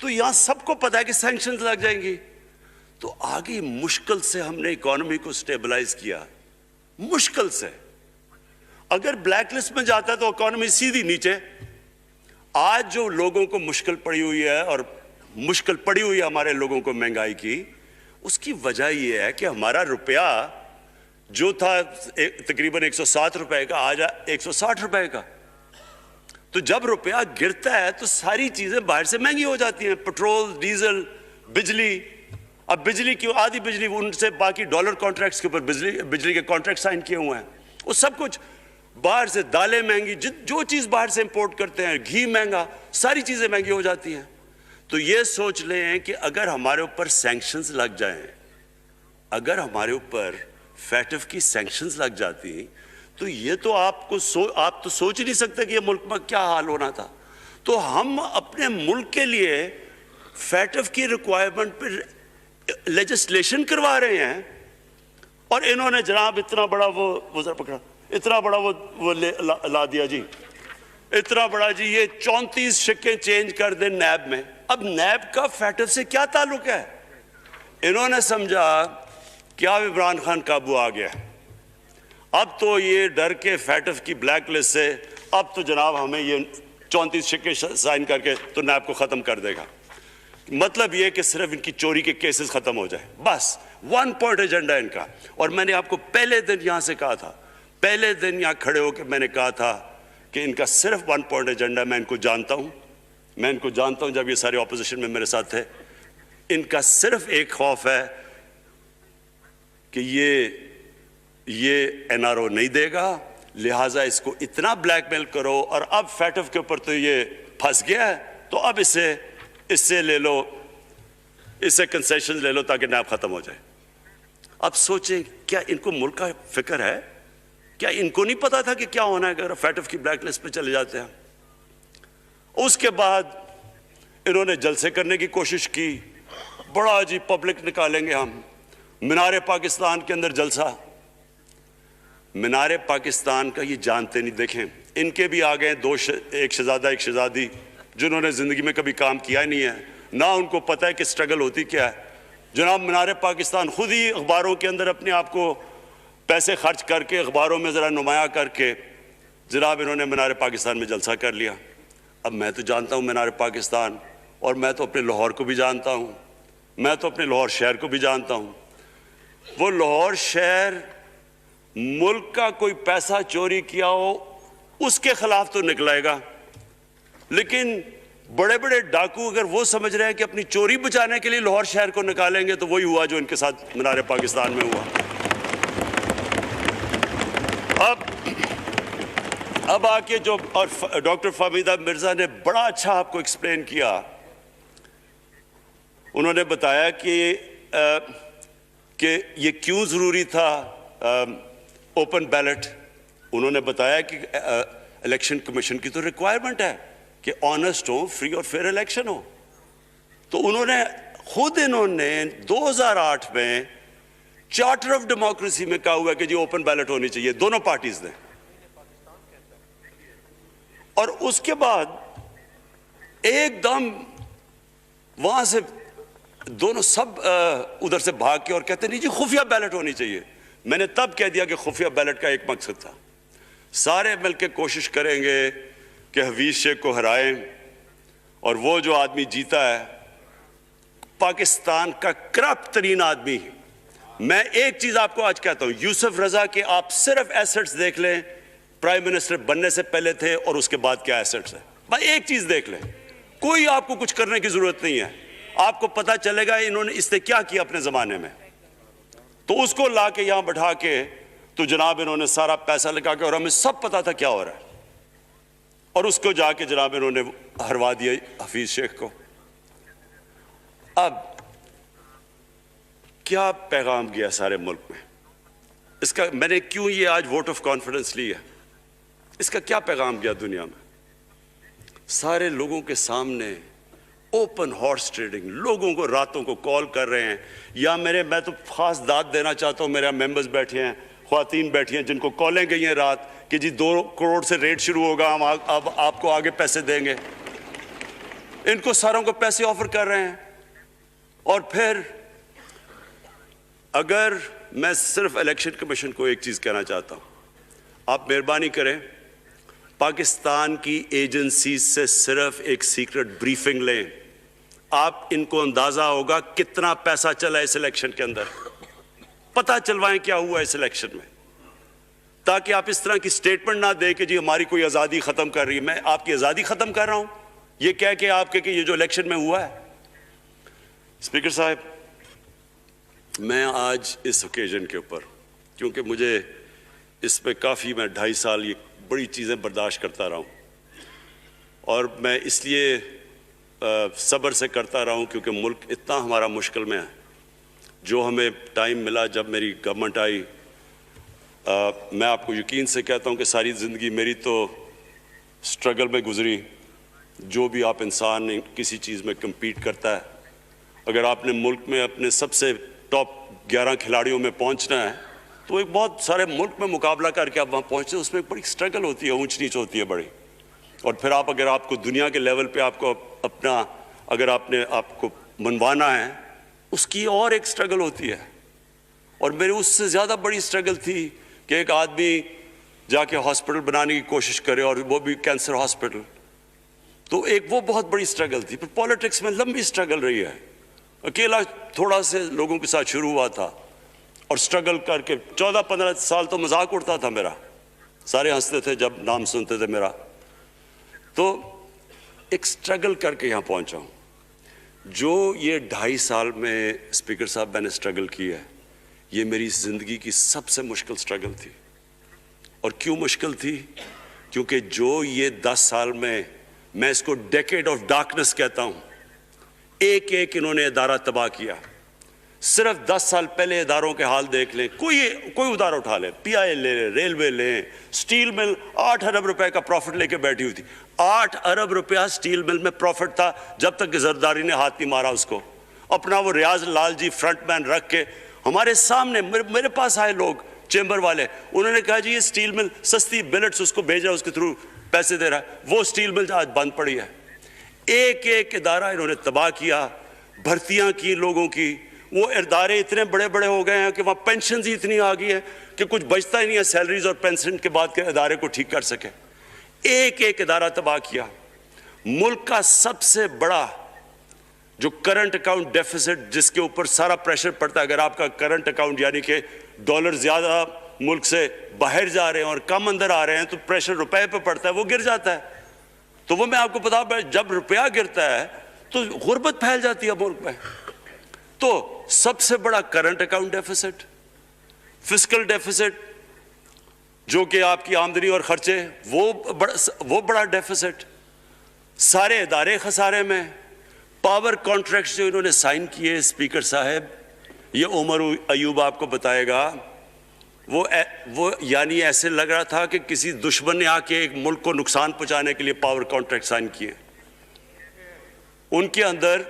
तो यहां सबको पता है कि सैंक्शंस लग जाएंगी। तो आगे मुश्किल से हमने इकोनॉमी को स्टेबलाइज किया, मुश्किल से। अगर ब्लैक लिस्ट में जाता है तो इकोनॉमी सीधी नीचे। आज जो लोगों को मुश्किल पड़ी हुई है, और मुश्किल पड़ी हुई है हमारे लोगों को महंगाई की, उसकी वजह यह है कि हमारा रुपया जो था तकरीबन 107 रुपए का, आज 160 रुपए का। तो जब रुपया गिरता है तो सारी चीजें बाहर से महंगी हो जाती हैं, पेट्रोल, डीजल, बिजली। अब बिजली की आधी बिजली उनसे बाकी डॉलर कॉन्ट्रैक्ट्स के ऊपर बिजली के कॉन्ट्रैक्ट साइन किए हुए हैं, वो सब कुछ बाहर से। दालें महंगी, जो चीज़ बाहर से इंपोर्ट करते हैं, घी महंगा, सारी चीज़ें महंगी हो जाती हैं। तो ये सोच लें कि अगर हमारे ऊपर सैंक्शंस लग जाएं, अगर हमारे ऊपर फैटफ की सैंक्शंस लग जाती तो ये तो आप तो सोच ही नहीं सकते कि ये मुल्क में क्या हाल होना था। तो हम अपने मुल्क के लिए फैटफ की रिक्वायरमेंट पर लेजिस्लेशन करवा रहे हैं, और इन्होंने जनाब इतना बड़ा वो जरा पकड़ा, इतना बड़ा वो ला दिया जी, इतना बड़ा जी, ये 34 शिक्के चेंज कर दें नैब में। अब नैब का फैटफ से क्या ताल्लुक है? इन्होंने समझा कि अब इमरान खान काबू आ गया, अब तो ये डर के फैटफ की ब्लैक लिस्ट से अब तो जनाब हमें ये 34 शिक्के साइन करके तो नैब को ख़त्म कर देगा। मतलब ये कि सिर्फ इनकी चोरी के केसेस ख़त्म हो जाए, बस। वन पॉइंट एजेंडा इनका। और मैंने आपको पहले दिन यहाँ से कहा था, पहले दिन यहाँ खड़े होकर मैंने कहा था कि इनका सिर्फ वन पॉइंट एजेंडा। मैं इनको जानता हूँ, मैं इनको जानता हूँ, जब ये सारे ऑपोजिशन में मेरे साथ थे। इनका सिर्फ एक खौफ है कि ये एनआरओ नहीं देगा, लिहाजा इसको इतना ब्लैकमेल करो। और अब फैटफ के ऊपर तो ये फंस गया है, तो अब इससे ले लो, इससे कंसेशन ले लो ताकि नैब खत्म हो जाए। अब सोचें, क्या इनको मुल्क का फिक्र है? क्या इनको नहीं पता था कि क्या होना है अगर फैटफ की ब्लैक लिस्ट पे चले जाते हैं? उसके बाद इन्होंने जलसे करने की कोशिश की, बड़ा जी पब्लिक निकालेंगे हम, मीनार पाकिस्तान के अंदर जलसा। मीनार पाकिस्तान का ये जानते नहीं। देखें, इनके भी आ गए एक शहजादा एक शहजादी जिन्होंने ज़िंदगी में कभी काम किया नहीं है, ना उनको पता है कि स्ट्रगल होती क्या है। जनाब मीनार पाकिस्तान खुद ही अखबारों के अंदर अपने आप को पैसे खर्च करके, अखबारों में ज़रा नुमाया करके, जनाब इन्होंने मीनार पाकिस्तान में जलसा कर लिया। अब मैं तो जानता हूँ मीनार पाकिस्तान, और मैं तो अपने लाहौर को भी जानता हूँ, मैं तो अपने लाहौर शहर को भी जानता हूँ। वो लाहौर शहर मुल्क का कोई पैसा चोरी किया हो उसके खिलाफ तो निकलेगा, लेकिन बड़े बड़े डाकू अगर वो समझ रहे हैं कि अपनी चोरी बचाने के लिए लाहौर शहर को निकालेंगे, तो वही हुआ जो इनके साथ मीनार पाकिस्तान में हुआ। अब आके जो, और डॉक्टर फाहमीदा मिर्जा ने बड़ा अच्छा आपको एक्सप्लेन किया। उन्होंने बताया कि ये क्यों ज़रूरी था ओपन बैलेट। उन्होंने बताया कि इलेक्शन कमीशन की तो रिक्वायरमेंट है कि ऑनेस्ट हो, फ्री और फेयर इलेक्शन हो। तो इन्होंने 2008 में चार्टर ऑफ डेमोक्रेसी में कहा हुआ है कि जी ओपन बैलेट होनी चाहिए, दोनों पार्टीज ने। और उसके बाद एकदम वहां से दोनों सब उधर से भाग के और कहते नहीं जी खुफिया बैलेट होनी चाहिए। मैंने तब कह दिया कि खुफिया बैलेट का एक मकसद था, सारे मिलकर कोशिश करेंगे कि हफीज शेख को हराएं, और वो जो आदमी जीता है पाकिस्तान का करप्ट तरीन आदमी। मैं एक चीज आपको आज कहता हूं, यूसुफ रजा के आप सिर्फ एसेट्स देख लें, प्राइम मिनिस्टर बनने से पहले थे और उसके बाद क्या एसेट्स है। भाई एक चीज देख लें, कोई आपको कुछ करने की जरूरत नहीं है, आपको पता चलेगा इन्होंने इससे क्या किया अपने जमाने में। तो उसको ला के यहां बैठा के तो जनाब इन्होंने सारा पैसा लगा के, और हमें सब पता था क्या हो रहा है, और उसको जाके जनाब इन्होंने हरवा दिया हफीज शेख को। अब क्या पैगाम गया सारे मुल्क में? इसका मैंने क्यों ये आज वोट ऑफ कॉन्फिडेंस ली है, इसका क्या पैगाम गया दुनिया में? सारे लोगों के सामने ओपन हॉर्स ट्रेडिंग, लोगों को रातों को कॉल कर रहे हैं, या मैं तो खास दाद देना चाहता हूं, मेरे मेंबर्स बैठे हैं, ख्वातीन बैठी हैं जिनको कॉलें गई हैं रात कि जी 2 करोड़ से रेट शुरू होगा, हम अब आपको आगे पैसे देंगे। इनको सारों को पैसे ऑफर कर रहे हैं। और फिर अगर मैं सिर्फ इलेक्शन कमीशन को एक चीज कहना चाहता हूं, आप मेहरबानी करें, पाकिस्तान की एजेंसी से सिर्फ एक सीक्रेट ब्रीफिंग लें, आप इनको अंदाजा होगा कितना पैसा चला इस इलेक्शन के अंदर, पता चलवाएं क्या हुआ इस इलेक्शन में, ताकि आप इस तरह की स्टेटमेंट ना दें कि जी हमारी कोई आज़ादी ख़त्म कर रही है। मैं आपकी आज़ादी ख़त्म कर रहा हूं ये कह के आपके कि ये जो इलेक्शन में हुआ है। स्पीकर साहब, मैं आज इस ओकेजन के ऊपर, क्योंकि मुझे इस पे काफ़ी, मैं 2.5 साल ये बड़ी चीज़ें बर्दाश्त करता रहा हूँ, और मैं इसलिए सब्र से करता रहा हूँ क्योंकि मुल्क इतना हमारा मुश्किल में है। जो हमें टाइम मिला जब मेरी गवर्नमेंट आई, मैं आपको यकीन से कहता हूँ कि सारी ज़िंदगी मेरी तो स्ट्रगल में गुजरी। जो भी आप इंसान किसी चीज़ में कम्पीट करता है, अगर आपने मुल्क में अपने सबसे टॉप 11 खिलाड़ियों में पहुँचना है तो एक बहुत सारे मुल्क में मुकाबला करके आप वहाँ पहुँचते हैं, उसमें बड़ी स्ट्रगल होती है, ऊंच नीच होती है बड़ी। और फिर अगर आपको दुनिया के लेवल पे आपको अपना, अगर आपको मनवाना है, उसकी और एक स्ट्रगल होती है। और मेरी उससे ज़्यादा बड़ी स्ट्रगल थी कि एक आदमी जाके हॉस्पिटल बनाने की कोशिश करे, और वो भी कैंसर हॉस्पिटल, तो एक वो बहुत बड़ी स्ट्रगल थी। फिर पॉलिटिक्स में लंबी स्ट्रगल रही है। अकेला थोड़ा से लोगों के साथ शुरू हुआ था, और स्ट्रगल करके 14-15 साल तो मजाक उड़ता था मेरा, सारे हंसते थे जब नाम सुनते थे मेरा। तो एक स्ट्रगल करके यहाँ पहुँचा हूँ। जो ये 2.5 साल में स्पीकर साहब मैंने स्ट्रगल की है, ये मेरी ज़िंदगी की सबसे मुश्किल स्ट्रगल थी। और क्यों मुश्किल थी? क्योंकि जो ये 10 साल में, मैं इसको डेकेड ऑफ डार्कनेस कहता हूँ, एक एक इन्होंने इदारा तबाह किया। सिर्फ 10 साल पहले इदारों के हाल देख लें, कोई उदारा उठा लें, PI ले लें, रेलवे लें, स्टील मिल 8 अरब रुपए का प्रॉफिट लेके बैठी हुई थी। 8 अरब रुपया स्टील मिल में प्रॉफिट था जब तक कि जरदारी ने हाथ नहीं मारा उसको। अपना वो रियाज लाल जी फ्रंटमैन रख के हमारे सामने, मेरे पास आए लोग चेंबर वाले, उन्होंने कहा जी ये स्टील मिल सस्ती बिलेट्स उसको भेज रहा है, उसके थ्रू पैसे दे रहा है, वो स्टील मिल आज बंद पड़ी है। एक एक इदारा इन्होंने तबाह किया, भर्तियां की लोगों की। वो इदारे इतने बड़े बड़े हो गए हैं कि वहाँ पेंशन ही इतनी आ गई है कि कुछ बचता ही नहीं है सैलरीज और पेंशन के बाद के इदारे को ठीक कर सके। एक एक इदारा तबाह किया। मुल्क का सबसे बड़ा जो करंट अकाउंट डेफिसिट, जिसके ऊपर सारा प्रेशर पड़ता है, अगर आपका करंट अकाउंट यानी कि डॉलर ज़्यादा मुल्क से बाहर जा रहे हैं और कम अंदर आ रहे हैं, तो प्रेशर रुपए पे पड़ता है, वो गिर जाता है। तो वो मैं आपको बता, जब रुपया गिरता है तो गुर्बत फैल जाती है मुल्क में। तो सबसे बड़ा current account deficit, fiscal deficit जो कि आपकी आमदनी और खर्चे, वो बड़ा डेफिसिट, सारे इदारे खसारे में। पावर कॉन्ट्रैक्ट्स जो इन्होंने साइन किए स्पीकर साहब, ये उमर अयूब आपको बताएगा, वो यानी ऐसे लग रहा था कि किसी दुश्मन ने आके एक मुल्क को नुकसान पहुंचाने के लिए पावर कॉन्ट्रैक्ट साइन किए। उनके अंदर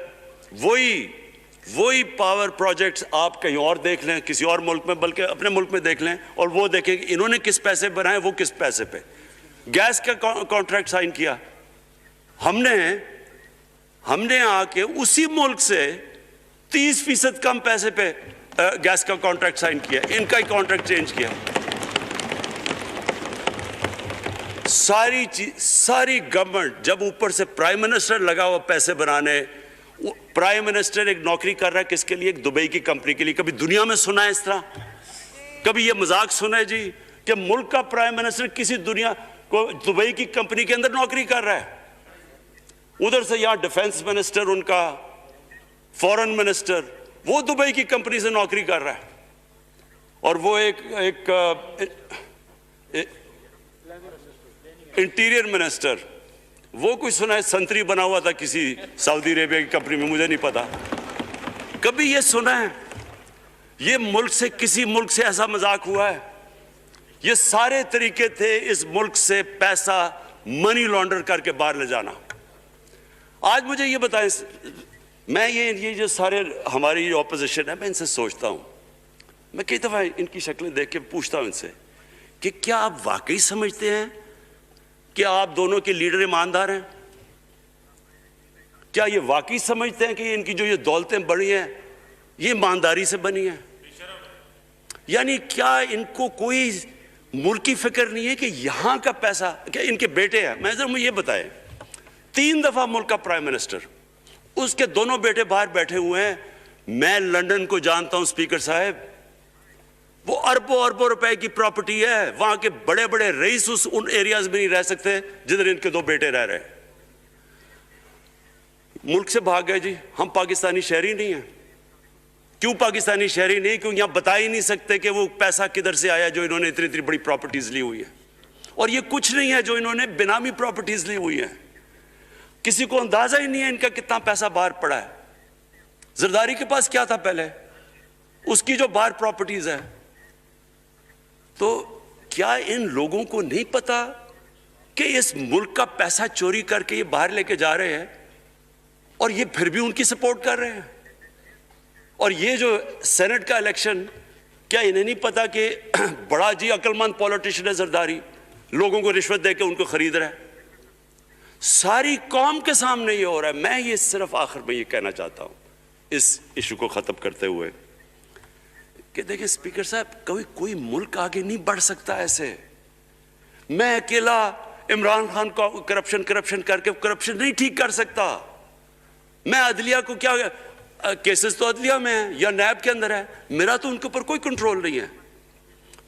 वही पावर प्रोजेक्ट्स आप कहीं और देख लें, किसी और मुल्क में, बल्कि अपने मुल्क में देख लें, और वो देखें कि इन्होंने किस पैसे बनाए, वो किस पैसे पे। गैस का कॉन्ट्रैक्ट साइन किया हमने आके उसी मुल्क से 30% कम पैसे पे गैस का कॉन्ट्रैक्ट साइन किया, इनका ही कॉन्ट्रैक्ट चेंज किया। सारी गवर्नमेंट, जब ऊपर से प्राइम मिनिस्टर लगा हुआ पैसे बनाने, प्राइम मिनिस्टर एक नौकरी कर रहा है किसके लिए? एक दुबई की कंपनी के लिए। कभी दुनिया में सुना है इस तरह? कभी ये मजाक सुना है जी कि मुल्क का प्राइम मिनिस्टर किसी दुनिया को दुबई की कंपनी के अंदर नौकरी कर रहा है? उधर से यहां डिफेंस मिनिस्टर, उनका फॉरेन मिनिस्टर, वो दुबई की कंपनी से नौकरी कर रहा है। और वो एक इंटीरियर मिनिस्टर, वो कोई सुना है संतरी बना हुआ था किसी सऊदी अरेबिया की कंपनी में, मुझे नहीं पता। कभी ये सुना है ये मुल्क से, किसी मुल्क से ऐसा मजाक हुआ है? ये सारे तरीके थे इस मुल्क से पैसा मनी लॉन्डर करके बाहर ले जाना। आज मुझे ये बताएं, मैं ये जो सारे हमारी ऑपोजिशन है, मैं इनसे सोचता हूं, मैं कई दफा इनकी शक्लें देख के पूछता हूं इनसे कि क्या आप वाकई समझते हैं कि आप दोनों के लीडर ईमानदार हैं? क्या ये वाकई समझते हैं कि इनकी जो ये दौलतें बनी हैं ये ईमानदारी से बनी हैं? यानी क्या इनको कोई मुल्क की फिक्र नहीं है कि यहां का पैसा, क्या इनके बेटे हैं, मैं जरा मुझे ये बताएं, 3 दफा मुल्क का प्राइम मिनिस्टर, उसके दोनों बेटे बाहर बैठे हुए हैं। मैं लंदन को जानता हूं स्पीकर साहब, वो अरबों अरबों रुपए की प्रॉपर्टी है, वहां के बड़े बड़े रईस उन एरियाज में नहीं रह सकते जिधर इनके 2 बेटे रह रहे हैं। मुल्क से भाग गए जी, हम पाकिस्तानी शहरी नहीं हैं। क्यों पाकिस्तानी शहरी नहीं? क्योंकि यहां बता ही नहीं सकते कि वो पैसा किधर से आया जो इन्होंने इतनी इतनी बड़ी प्रॉपर्टीज ली हुई है। और ये कुछ नहीं है जो इन्होंने बेनामी प्रॉपर्टीज ली हुई है। किसी को अंदाजा ही नहीं है इनका कितना पैसा बाहर पड़ा है। जरदारी के पास क्या था पहले, उसकी जो बाहर प्रॉपर्टीज है। तो क्या इन लोगों को नहीं पता कि इस मुल्क का पैसा चोरी करके ये बाहर लेके जा रहे हैं और ये फिर भी उनकी सपोर्ट कर रहे हैं? और ये जो सेनेट का इलेक्शन, क्या इन्हें नहीं पता कि बड़ा जी अक्लमंद पॉलिटिशियन है जरदारी, लोगों को रिश्वत देके उनको खरीद रहा है? सारी कौम के सामने ये हो रहा है। मैं ये सिर्फ आखिर में ये कहना चाहता हूं इस इशू को खत्म करते हुए कि देखिए स्पीकर साहब, कोई मुल्क आगे नहीं बढ़ सकता ऐसे। मैं अकेला इमरान खान को करप्शन करके करप्शन नहीं ठीक कर सकता। मैं अदलिया को, क्या केसेस तो अदलिया में है या नैब के अंदर है, मेरा तो उनके ऊपर कोई कंट्रोल नहीं है।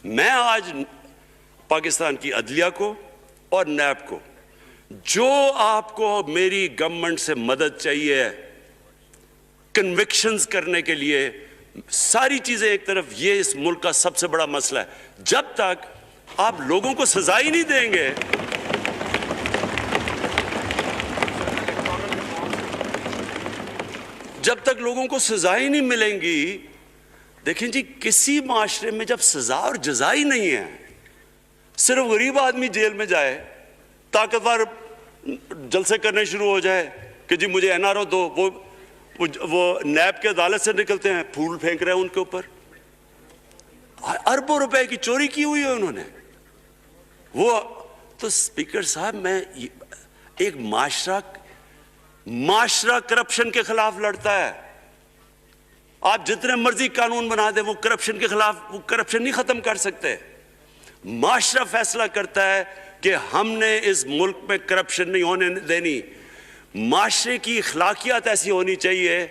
मैं आज पाकिस्तान की अदलिया को और नैब को, जो आपको मेरी गवर्नमेंट से मदद चाहिए कन्विक्शंस करने के लिए, सारी चीजें एक तरफ, ये इस मुल्क का सबसे बड़ा मसला है। जब तक आप लोगों को सजा ही नहीं देंगे, जब तक लोगों को सजा ही नहीं मिलेंगी। देखें जी, किसी माशरे में जब सजा और जजा ही नहीं है, सिर्फ गरीब आदमी जेल में जाए, ताकतवर जलसे करने शुरू हो जाए कि जी मुझे एनआरओ दो, वो नैब के अदालत से निकलते हैं, फूल फेंक रहे हैं उनके ऊपर। अरबों रुपए की चोरी की हुई है उन्होंने। वो तो स्पीकर साहब, मैं एक माशरा करप्शन के खिलाफ लड़ता है। आप जितने मर्जी कानून बना दें, वो करप्शन के खिलाफ, वो करप्शन नहीं खत्म कर सकते। माशरा फैसला करता है कि हमने इस मुल्क में करप्शन नहीं होने देनी। माशरे की अखलाकियात ऐसी होनी चाहिए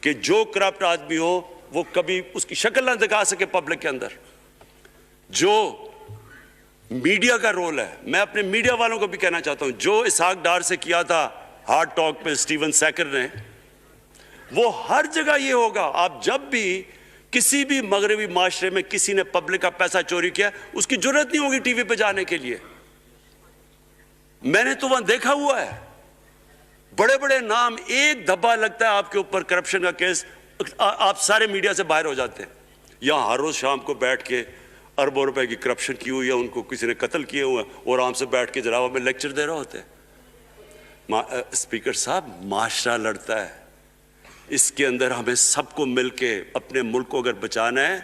कि जो करप्ट आदमी हो वो कभी उसकी शक्ल ना दिखा सके पब्लिक के अंदर। जो मीडिया का रोल है, मैं अपने मीडिया वालों को भी कहना चाहता हूं, जो इसहाक डार से किया था हार्ड टॉक पे स्टीवन सैकर ने, वो हर जगह ये होगा। आप जब भी किसी भी मगरबी माशरे में किसी ने पब्लिक का पैसा चोरी किया, उसकी जरूरत नहीं होगी टीवी पे जाने के लिए। मैंने तो वहां देखा हुआ है, बड़े बड़े नाम, एक धब्बा लगता है आपके ऊपर करप्शन का केस, आप सारे मीडिया से बाहर हो जाते हैं। यहां हर रोज शाम को बैठ के अरबों रुपए की करप्शन की हुई है, उनको किसी ने कत्ल किए हुए हैं, और आराम से बैठ के जनाबा में लेक्चर दे रहे होते हैं। स्पीकर साहब, माशरा लड़ता है, इसके अंदर हमें सबको मिलके अपने मुल्क को अगर बचाना है,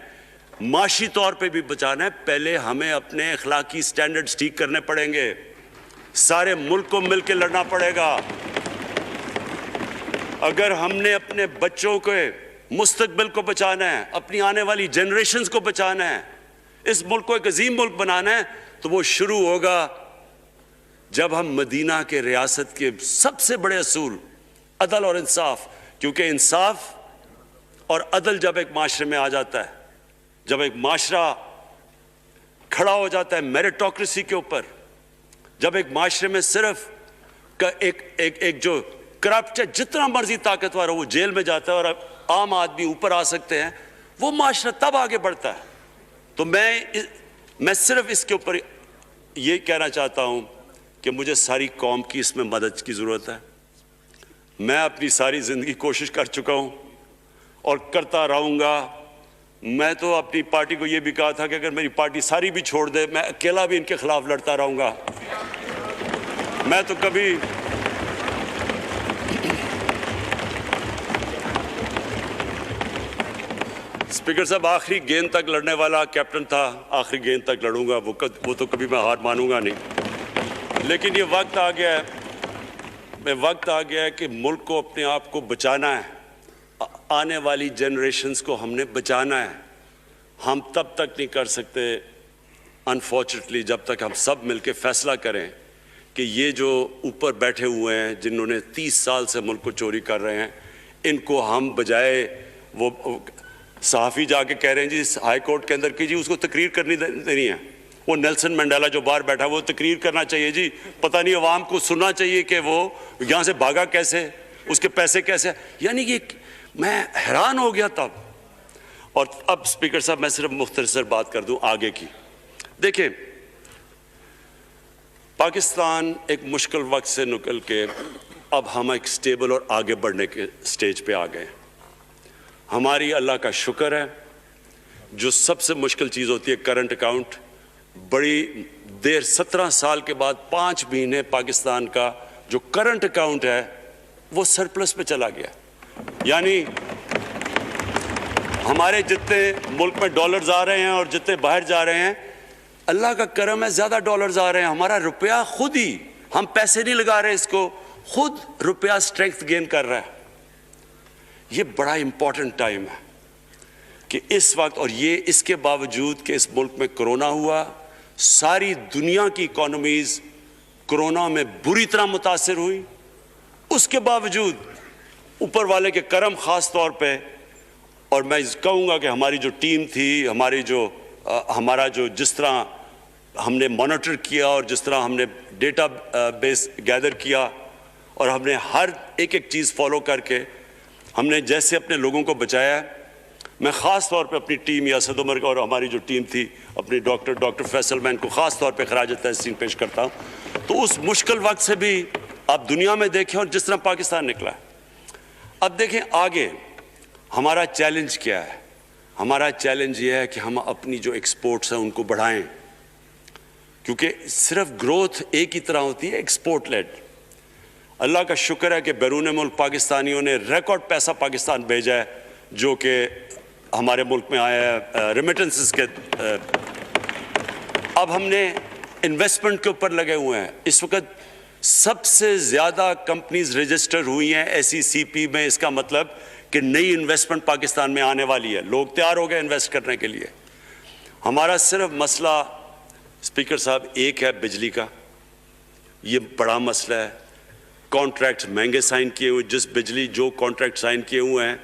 माशी तौर पे भी बचाना है, पहले हमें अपने अखलाकी स्टैंडर्ड्स ठीक करने पड़ेंगे। सारे मुल्क को मिलके लड़ना पड़ेगा। अगर हमने अपने बच्चों के मुस्तकबिल को बचाना है, अपनी आने वाली जनरेशन्स को बचाना है, इस मुल्क को एक अजीम मुल्क बनाना है, तो वो शुरू होगा जब हम मदीना के रियासत के सबसे बड़े असूल अदल और इंसाफ, क्योंकि इंसाफ और अदल जब एक माशरे में आ जाता है, जब एक माशरा खड़ा हो जाता है मेरिटोक्रेसी के ऊपर, जब एक माशरे में सिर्फ एक जो करप्ट है, जितना मर्जी ताकतवर हो वो जेल में जाता है और आम आदमी ऊपर आ सकते हैं, वो माशरा तब आगे बढ़ता है। तो मैं सिर्फ इसके ऊपर ये कहना चाहता हूं कि मुझे सारी कौम की इसमें मदद की ज़रूरत है। मैं अपनी सारी ज़िंदगी कोशिश कर चुका हूं और करता रहूँगा। मैं तो अपनी पार्टी को ये भी कहा था कि अगर मेरी पार्टी सारी भी छोड़ दे, मैं अकेला भी इनके खिलाफ लड़ता रहूंगा। मैं तो कभी स्पीकर साहब आखिरी गेंद तक लड़ने वाला कैप्टन था, आखिरी गेंद तक लड़ूंगा, वो तो कभी मैं हार मानूंगा नहीं। लेकिन ये वक्त आ गया है कि मुल्क को अपने आप को बचाना है, आने वाली जनरेशन्स को हमने बचाना है। हम तब तक नहीं कर सकते अनफॉर्चुनेटली जब तक हम सब मिलकर फैसला करें कि ये जो ऊपर बैठे हुए हैं जिन्होंने 30 साल से मुल्क को चोरी कर रहे हैं, इनको हम बजाय वो सहाफ़ी जाके कह रहे हैं जी हाई कोर्ट के अंदर की जी उसको तकरीर करनी देनी है, वो नेल्सन मंडेला जो बाहर बैठा वो तकरीर करना चाहिए जी, पता नहीं अवाम को सुनना चाहिए कि वो यहाँ से भागा कैसे, उसके पैसे कैसे, यानी कि मैं हैरान हो गया तब। और अब स्पीकर साहब मैं सिर्फ मुख्तसर बात कर दूं आगे की। देखिए पाकिस्तान एक मुश्किल वक्त से निकल के अब हम एक स्टेबल और आगे बढ़ने के स्टेज पे आ गए। हमारी अल्लाह का शुक्र है, जो सबसे मुश्किल चीज़ होती है करंट अकाउंट, बड़ी देर 17 साल के बाद 5 महीने पाकिस्तान का जो करंट अकाउंट है वो सरप्लस पे चला गया। यानी हमारे जितने मुल्क में डॉलर्स आ रहे हैं और जितने बाहर जा रहे हैं, अल्लाह का करम है ज़्यादा डॉलर्स आ रहे हैं। हमारा रुपया खुद ही, हम पैसे नहीं लगा रहे इसको, खुद रुपया स्ट्रेंथ गेन कर रहा है। ये बड़ा इंपॉर्टेंट टाइम है कि इस वक्त, और ये इसके बावजूद कि इस मुल्क में कोरोना हुआ, सारी दुनिया की इकोनॉमीज कोरोना में बुरी तरह मुतासिर हुई, उसके बावजूद ऊपर वाले के करम ख़ास तौर पे, और मैं कहूँगा कि हमारी जो टीम थी, हमारा जो जिस तरह हमने मॉनिटर किया और जिस तरह हमने डेटा बेस गैदर किया और हमने हर एक चीज़ फॉलो करके हमने जैसे अपने लोगों को बचाया। मैं ख़ास तौर पे अपनी टीम यासद उमर और हमारी जो टीम थी अपनी डॉक्टर फैसल, मैं इनको ख़ास तौर पे खराज तहसीन पेश करता हूँ। तो उस मुश्किल वक्त से भी आप दुनिया में देखें और जिस तरह पाकिस्तान निकला है। अब देखें आगे हमारा चैलेंज क्या है। हमारा चैलेंज ये है कि हम अपनी जो एक्सपोर्ट्स हैं उनको बढ़ाएं, क्योंकि सिर्फ ग्रोथ एक ही तरह होती है, एक्सपोर्ट लेड। अल्लाह का शुक्र है कि बैरून मुल्क पाकिस्तानियों ने रिकॉर्ड पैसा पाकिस्तान भेजा है जो कि हमारे मुल्क में आया है रेमिटेंसेस के। अब हमने इन्वेस्टमेंट के ऊपर लगे हुए हैं। इस वक्त सबसे ज़्यादा कंपनीज रजिस्टर हुई हैं SECP में। इसका मतलब कि नई इन्वेस्टमेंट पाकिस्तान में आने वाली है, लोग तैयार हो गए इन्वेस्ट करने के लिए। हमारा सिर्फ मसला स्पीकर साहब एक है बिजली का, ये बड़ा मसला है। कॉन्ट्रैक्ट महंगे साइन किए हुए, जो कॉन्ट्रैक्ट साइन किए हुए हैं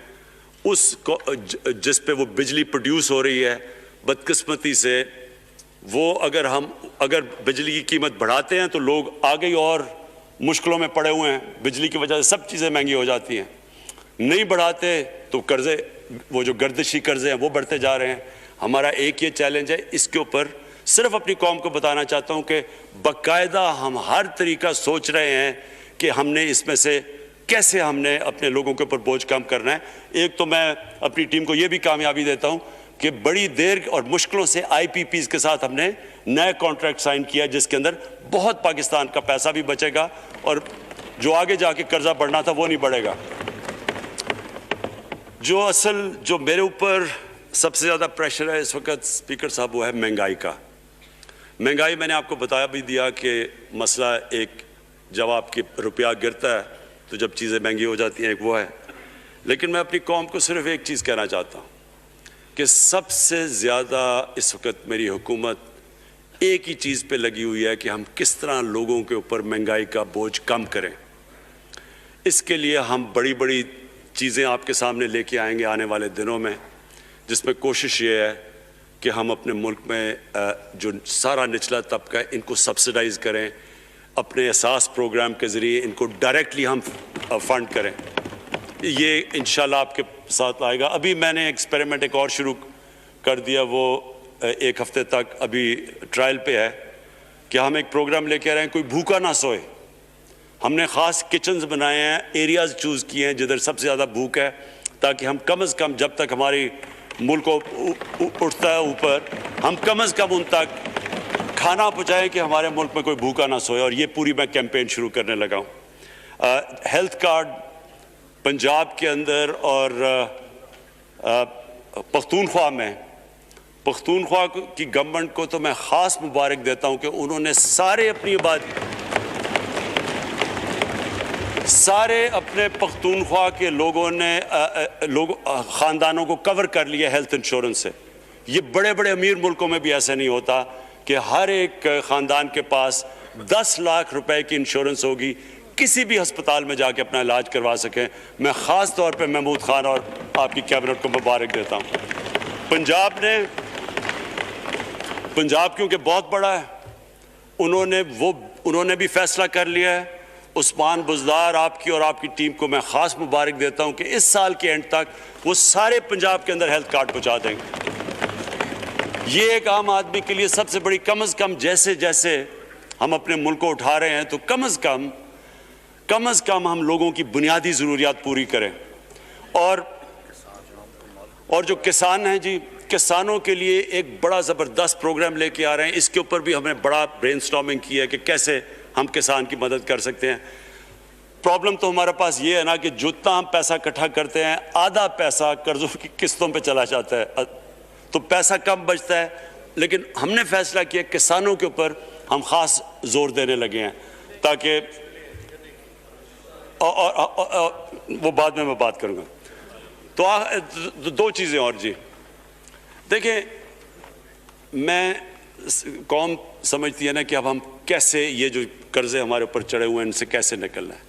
जिस पे वो बिजली प्रोड्यूस हो रही है, बदकिस्मती से वो अगर बिजली की कीमत बढ़ाते हैं तो लोग आगे और मुश्किलों में पड़े हुए हैं। बिजली की वजह से सब चीज़ें महंगी हो जाती हैं। नहीं बढ़ाते तो कर्जे, वो जो गर्दिशी कर्जे हैं वो बढ़ते जा रहे हैं। हमारा एक ये चैलेंज है, इसके ऊपर सिर्फ अपनी कौम को बताना चाहता हूँ कि बाकायदा हम हर तरीका सोच रहे हैं कि हमने इसमें से कैसे हमने अपने लोगों के ऊपर बोझ कम करना है। एक तो मैं अपनी टीम को ये भी कामयाबी देता हूँ कि बड़ी देर और मुश्किलों से IPPs के साथ हमने नया कॉन्ट्रैक्ट साइन किया, जिसके अंदर बहुत पाकिस्तान का पैसा भी बचेगा और जो आगे जाके कर्जा बढ़ना था वो नहीं बढ़ेगा। जो मेरे ऊपर सबसे ज़्यादा प्रेशर है इस वक्त स्पीकर साहब, वो है महंगाई का। महंगाई मैंने आपको बताया भी दिया कि मसला एक, जब आपके रुपया गिरता है तो जब चीज़ें महंगी हो जाती हैं, एक वो है। लेकिन मैं अपनी कौम को सिर्फ एक चीज़ कहना चाहता हूँ कि सबसे ज़्यादा इस वक्त मेरी हुकूमत एक ही चीज़ पे लगी हुई है कि हम किस तरह लोगों के ऊपर महंगाई का बोझ कम करें। इसके लिए हम बड़ी बड़ी चीज़ें आपके सामने लेके आएंगे आने वाले दिनों में, जिसमें कोशिश ये है कि हम अपने मुल्क में जो सारा निचला तबका है इनको सब्सिडाइज़ करें, अपने एहसास प्रोग्राम के ज़रिए इनको डायरेक्टली हम फंड करें। ये इंशाल्लाह आपके साथ आएगा। अभी मैंने एक्सपेरिमेंट एक और शुरू कर दिया, वो 1 हफ्ते तक अभी ट्रायल पे है कि हम एक प्रोग्राम लेके आ रहे हैं, कोई भूखा ना सोए। हमने ख़ास किचन्स बनाए हैं, एरियाज़ चूज़ किए हैं जिधर सबसे ज़्यादा भूख है, ताकि हम कम से कम जब तक हमारी मुल्क उठता है ऊपर, हम कम से कम उन तक खाना पहुँचाएँ कि हमारे मुल्क में कोई भूखा ना सोए। और ये पूरी मैं कैंपेन शुरू करने लगा हूँ। हेल्थ कार्ड पंजाब के अंदर और पख्तूनख्वा की गवर्नमेंट को तो मैं ख़ास मुबारक देता हूँ कि उन्होंने सारे अपने पख्तूनख्वा के लोगों ने ख़ानदानों को कवर कर लिया हेल्थ इंश्योरेंस से। ये बड़े बड़े अमीर मुल्कों में भी ऐसा नहीं होता कि हर एक ख़ानदान के पास 10 लाख रुपए की इंश्योरेंस होगी, किसी भी अस्पताल में जाके अपना इलाज करवा सकें। मैं ख़ास तौर पे महमूद खान और आपकी कैबिनेट को मुबारक देता हूँ। पंजाब क्योंकि बहुत बड़ा है, उन्होंने भी फैसला कर लिया है। उस्मान बुज़दार आपकी और आपकी टीम को मैं ख़ास मुबारक देता हूँ कि इस साल के एंड तक वो सारे पंजाब के अंदर हेल्थ कार्ड पहुँचा देंगे। ये एक आम आदमी के लिए सबसे बड़ी, कम से कम जैसे जैसे हम अपने मुल्क को उठा रहे हैं तो कम से कम हम लोगों की बुनियादी ज़रूरियात पूरी करें। और जो किसान हैं जी, किसानों के लिए एक बड़ा ज़बरदस्त प्रोग्राम लेके आ रहे हैं। इसके ऊपर भी हमने बड़ा ब्रेनस्टॉर्मिंग की है कि कैसे हम किसान की मदद कर सकते हैं। प्रॉब्लम तो हमारे पास ये है ना कि जितना हम पैसा इकट्ठा करते हैं, आधा पैसा कर्ज़ों की किस्तों पे चला जाता है, तो पैसा कम बचता है। लेकिन हमने फैसला किया किसानों के ऊपर हम ख़ास जोर देने लगे हैं ताकि वो बाद में मैं बात करूँगा। तो दो चीज़ें और जी, देखिए, कौम समझती है ना कि अब हम कैसे ये जो कर्जे हमारे ऊपर चढ़े हुए हैं इनसे कैसे निकलना है।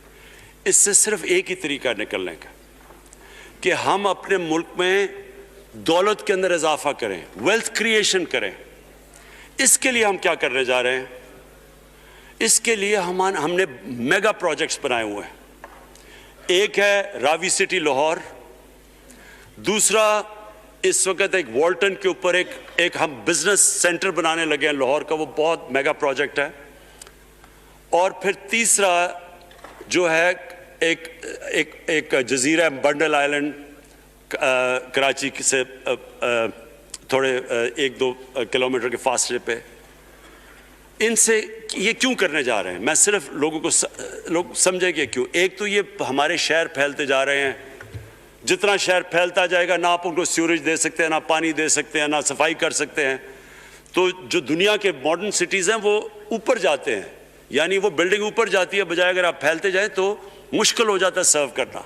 इससे सिर्फ एक ही तरीका निकलने का कि हम अपने मुल्क में दौलत के अंदर इजाफा करें, वेल्थ क्रिएशन करें। इसके लिए हम क्या करने जा रहे हैं? इसके लिए हमने मेगा प्रोजेक्ट्स बनाए हुए हैं। एक है रावी सिटी लाहौर, दूसरा इस वक्त एक वॉल्टन के ऊपर एक हम बिजनेस सेंटर बनाने लगे हैं लाहौर का, वो बहुत मेगा प्रोजेक्ट है। और फिर तीसरा जो है एक जजीरा बंडल आइलैंड कराची से थोड़े 1-2 किलोमीटर के फासले पे। इनसे ये क्यों करने जा रहे हैं, मैं सिर्फ लोग समझे कि क्यों। एक तो ये हमारे शहर फैलते जा रहे हैं, जितना शहर फैलता जाएगा ना आप उनको सीवरेज दे सकते हैं, ना पानी दे सकते हैं, ना सफाई कर सकते हैं। तो जो दुनिया के मॉडर्न सिटीज़ हैं वो ऊपर जाते हैं, यानी वो बिल्डिंग ऊपर जाती है, बजाय अगर आप फैलते जाएं तो मुश्किल हो जाता है सर्व करना।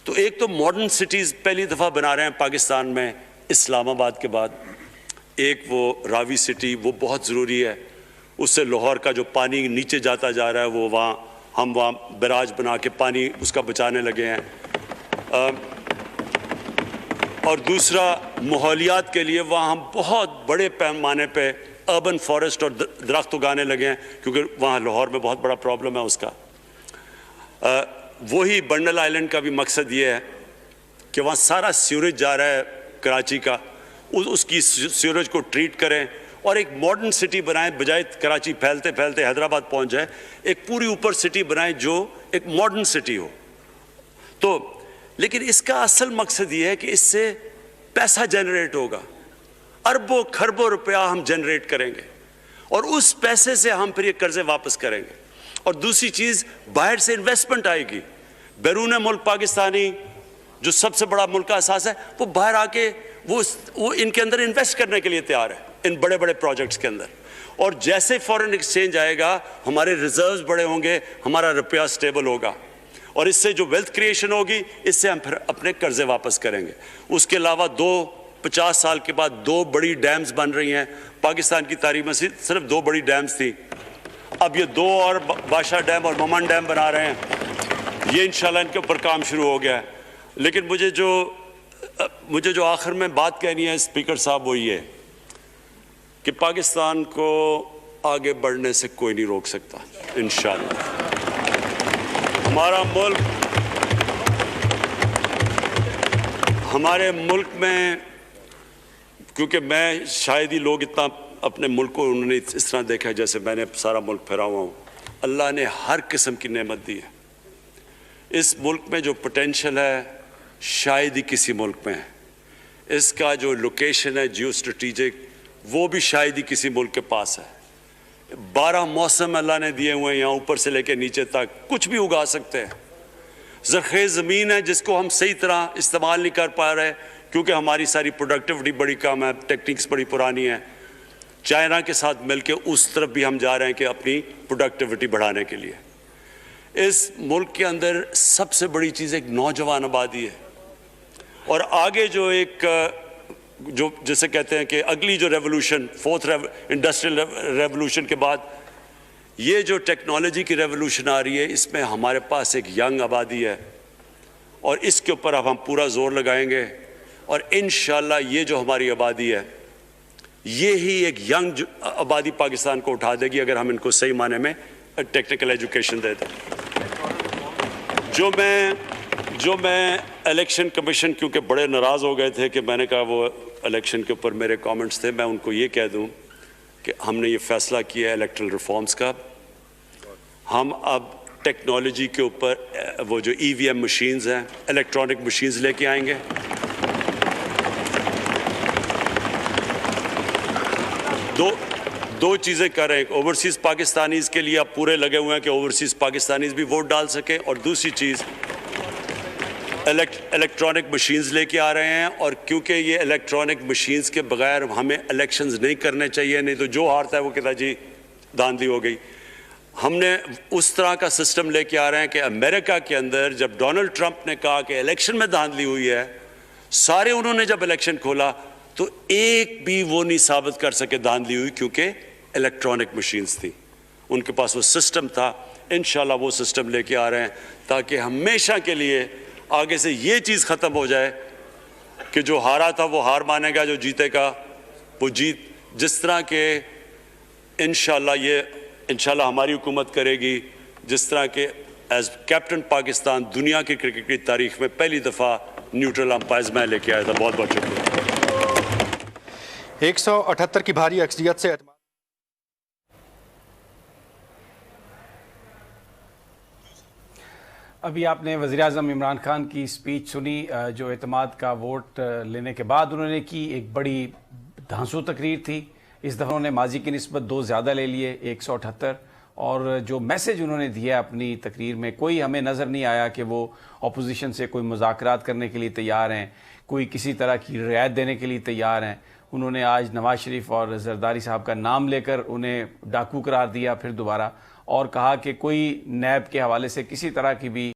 तो एक तो मॉडर्न सिटीज़ पहली दफ़ा बना रहे हैं पाकिस्तान में इस्लामाबाद के बाद। एक वो रावी सिटी, वो बहुत ज़रूरी है। उससे लाहौर का जो पानी नीचे जाता जा रहा है वो हम वहाँ बैराज बना के पानी उसका बचाने लगे हैं। और दूसरा माहौलियात के लिए वहाँ हम बहुत बड़े पैमाने पे अर्बन फॉरेस्ट और दरख्त उगाने लगे हैं, क्योंकि वहाँ लाहौर में बहुत बड़ा प्रॉब्लम है उसका। वही बंडल आइलैंड का भी मकसद ये है कि वहाँ सारा सीवरेज जा रहा है कराची का, उसकी सीवरेज को ट्रीट करें और एक मॉडर्न सिटी बनाएं, बजाय कराची फैलते फैलते हैदराबाद पहुँच जाए। एक पूरी ऊपर सिटी बनाएं जो एक मॉडर्न सिटी हो। तो लेकिन इसका असल मकसद ये है कि इससे पैसा जनरेट होगा, अरबों खरबों रुपया हम जनरेट करेंगे और उस पैसे से हम फिर ये कर्जे वापस करेंगे। और दूसरी चीज़, बाहर से इन्वेस्टमेंट आएगी। बैरून मुल्क पाकिस्तानी जो सबसे बड़ा मुल्क का असास है, वो बाहर आके वो इनके अंदर इन्वेस्ट करने के लिए तैयार है, इन बड़े बड़े प्रोजेक्ट्स के अंदर। और जैसे फॉरेन एक्सचेंज आएगा, हमारे रिजर्व्स बड़े होंगे, हमारा रुपया स्टेबल होगा और इससे जो वेल्थ क्रिएशन होगी, इससे हम फिर अपने कर्जे वापस करेंगे। उसके अलावा 50 साल के बाद 2 बड़ी डैम्स बन रही हैं। पाकिस्तान की तारीख में सिर्फ 2 बड़ी डैम्स थी, अब ये 2 और बादशाह डैम और ममन डैम बना रहे हैं। ये इंशाल्लाह इनके ऊपर काम शुरू हो गया है। लेकिन मुझे जो आखिर में बात कहनी है स्पीकर साहब, वो ये कि पाकिस्तान को आगे बढ़ने से कोई नहीं रोक सकता इंशाल्लाह। हमारे मुल्क में, क्योंकि मैं शायद ही लोग इतना अपने मुल्क को उन्होंने इस तरह देखा है जैसे मैंने सारा मुल्क फिरा हुआ हूँ। अल्लाह ने हर किस्म की नेमत दी है। इस मुल्क में जो पोटेंशियल है शायद ही किसी मुल्क में है। इसका जो लोकेशन है जियो स्ट्रेटेजिक, वो भी शायद ही किसी मुल्क के पास है। 12 मौसम अल्लाह ने दिए हुए हैं, यहाँ ऊपर से लेकर नीचे तक कुछ भी उगा सकते हैं। ज़रख़ेज़ ज़मीन है जिसको हम सही तरह इस्तेमाल नहीं कर पा रहे क्योंकि हमारी सारी प्रोडक्टिविटी बड़ी कम है, टेक्निक्स बड़ी पुरानी है। चाइना के साथ मिलकर उस तरफ भी हम जा रहे हैं कि अपनी प्रोडक्टिविटी बढ़ाने के लिए। इस मुल्क के अंदर सबसे बड़ी चीज़ एक नौजवान आबादी है, और आगे जो जैसे कहते हैं कि अगली जो रेवोल्यूशन, फोर्थ इंडस्ट्रियल रेवोल्यूशन के बाद ये जो टेक्नोलॉजी की रेवोल्यूशन आ रही है, इसमें हमारे पास एक यंग आबादी है और इसके ऊपर अब हम पूरा जोर लगाएंगे। और इंशाल्लाह ये जो हमारी आबादी है, ये ही एक यंग आबादी पाकिस्तान को उठा देगी अगर हम इनको सही माने में टेक्निकल एजुकेशन दे दें। जो मैं इलेक्शन कमीशन, क्योंकि बड़े नाराज़ हो गए थे कि मैंने कहा वो इलेक्शन के ऊपर मेरे कमेंट्स थे, मैं उनको ये कह दूं कि हमने ये फैसला किया है इलेक्ट्रल रिफॉर्म्स का। हम अब टेक्नोलॉजी के ऊपर वो जो EVM मशीन्स हैं, इलेक्ट्रॉनिक मशीन्स लेके आएंगे। दो चीज़ें कर रहे हैं। ओवरसीज़ पाकिस्तानीज़ के लिए आप पूरे लगे हुए हैं कि ओवरसीज़ पाकिस्तानीज़ भी वोट डाल सकें, और दूसरी चीज़ इलेक्ट्रॉनिक मशीन्स लेके आ रहे हैं। और क्योंकि ये इलेक्ट्रॉनिक मशीन्स के बगैर हमें इलेक्शंस नहीं करने चाहिए, नहीं तो जो हारता है वो कहता जी धांधली हो गई। हमने उस तरह का सिस्टम लेके आ रहे हैं कि अमेरिका के अंदर जब डोनाल्ड ट्रंप ने कहा कि इलेक्शन में धांधली हुई है, सारे उन्होंने जब इलेक्शन खोला तो एक भी वो नहीं साबित कर सके धांधली हुई, क्योंकि इलेक्ट्रॉनिक मशीन्स थी, उनके पास वो सिस्टम था। इंशाल्लाह वो सिस्टम लेके आ रहे हैं ताकि हमेशा के लिए आगे से ये चीज़ ख़त्म हो जाए कि जो हारा था वो हार मानेगा, जो जीतेगा वो जीत। जिस तरह के इंशाल्लाह हमारी हुकूमत करेगी, जिस तरह के एज कैप्टन पाकिस्तान दुनिया की क्रिकेट की तारीख में पहली दफ़ा न्यूट्रल अंपायर्स मैं लेके आया था। बहुत बहुत शुक्रिया। 178 की भारी अक्सरियत से अभी आपने वज़ीर-ए-आज़म इमरान खान की स्पीच सुनी, जो एतमाद का वोट लेने के बाद उन्होंने की। एक बड़ी धांसू तकरीर थी। इस दफ़ा उन्होंने माजी की निस्बत 2 ज़्यादा ले लिए, 178। और जो मैसेज उन्होंने दिया अपनी तकरीर में, कोई हमें नज़र नहीं आया कि वो अपोजिशन से कोई मुज़ाकरात करने के लिए तैयार हैं, कोई किसी तरह की रियायत देने के लिए तैयार हैं। उन्होंने आज नवाज शरीफ और जरदारी साहब का नाम लेकर उन्हें डाकू करार दिया फिर दोबारा, और कहा कि कोई नैब के हवाले से किसी तरह की भी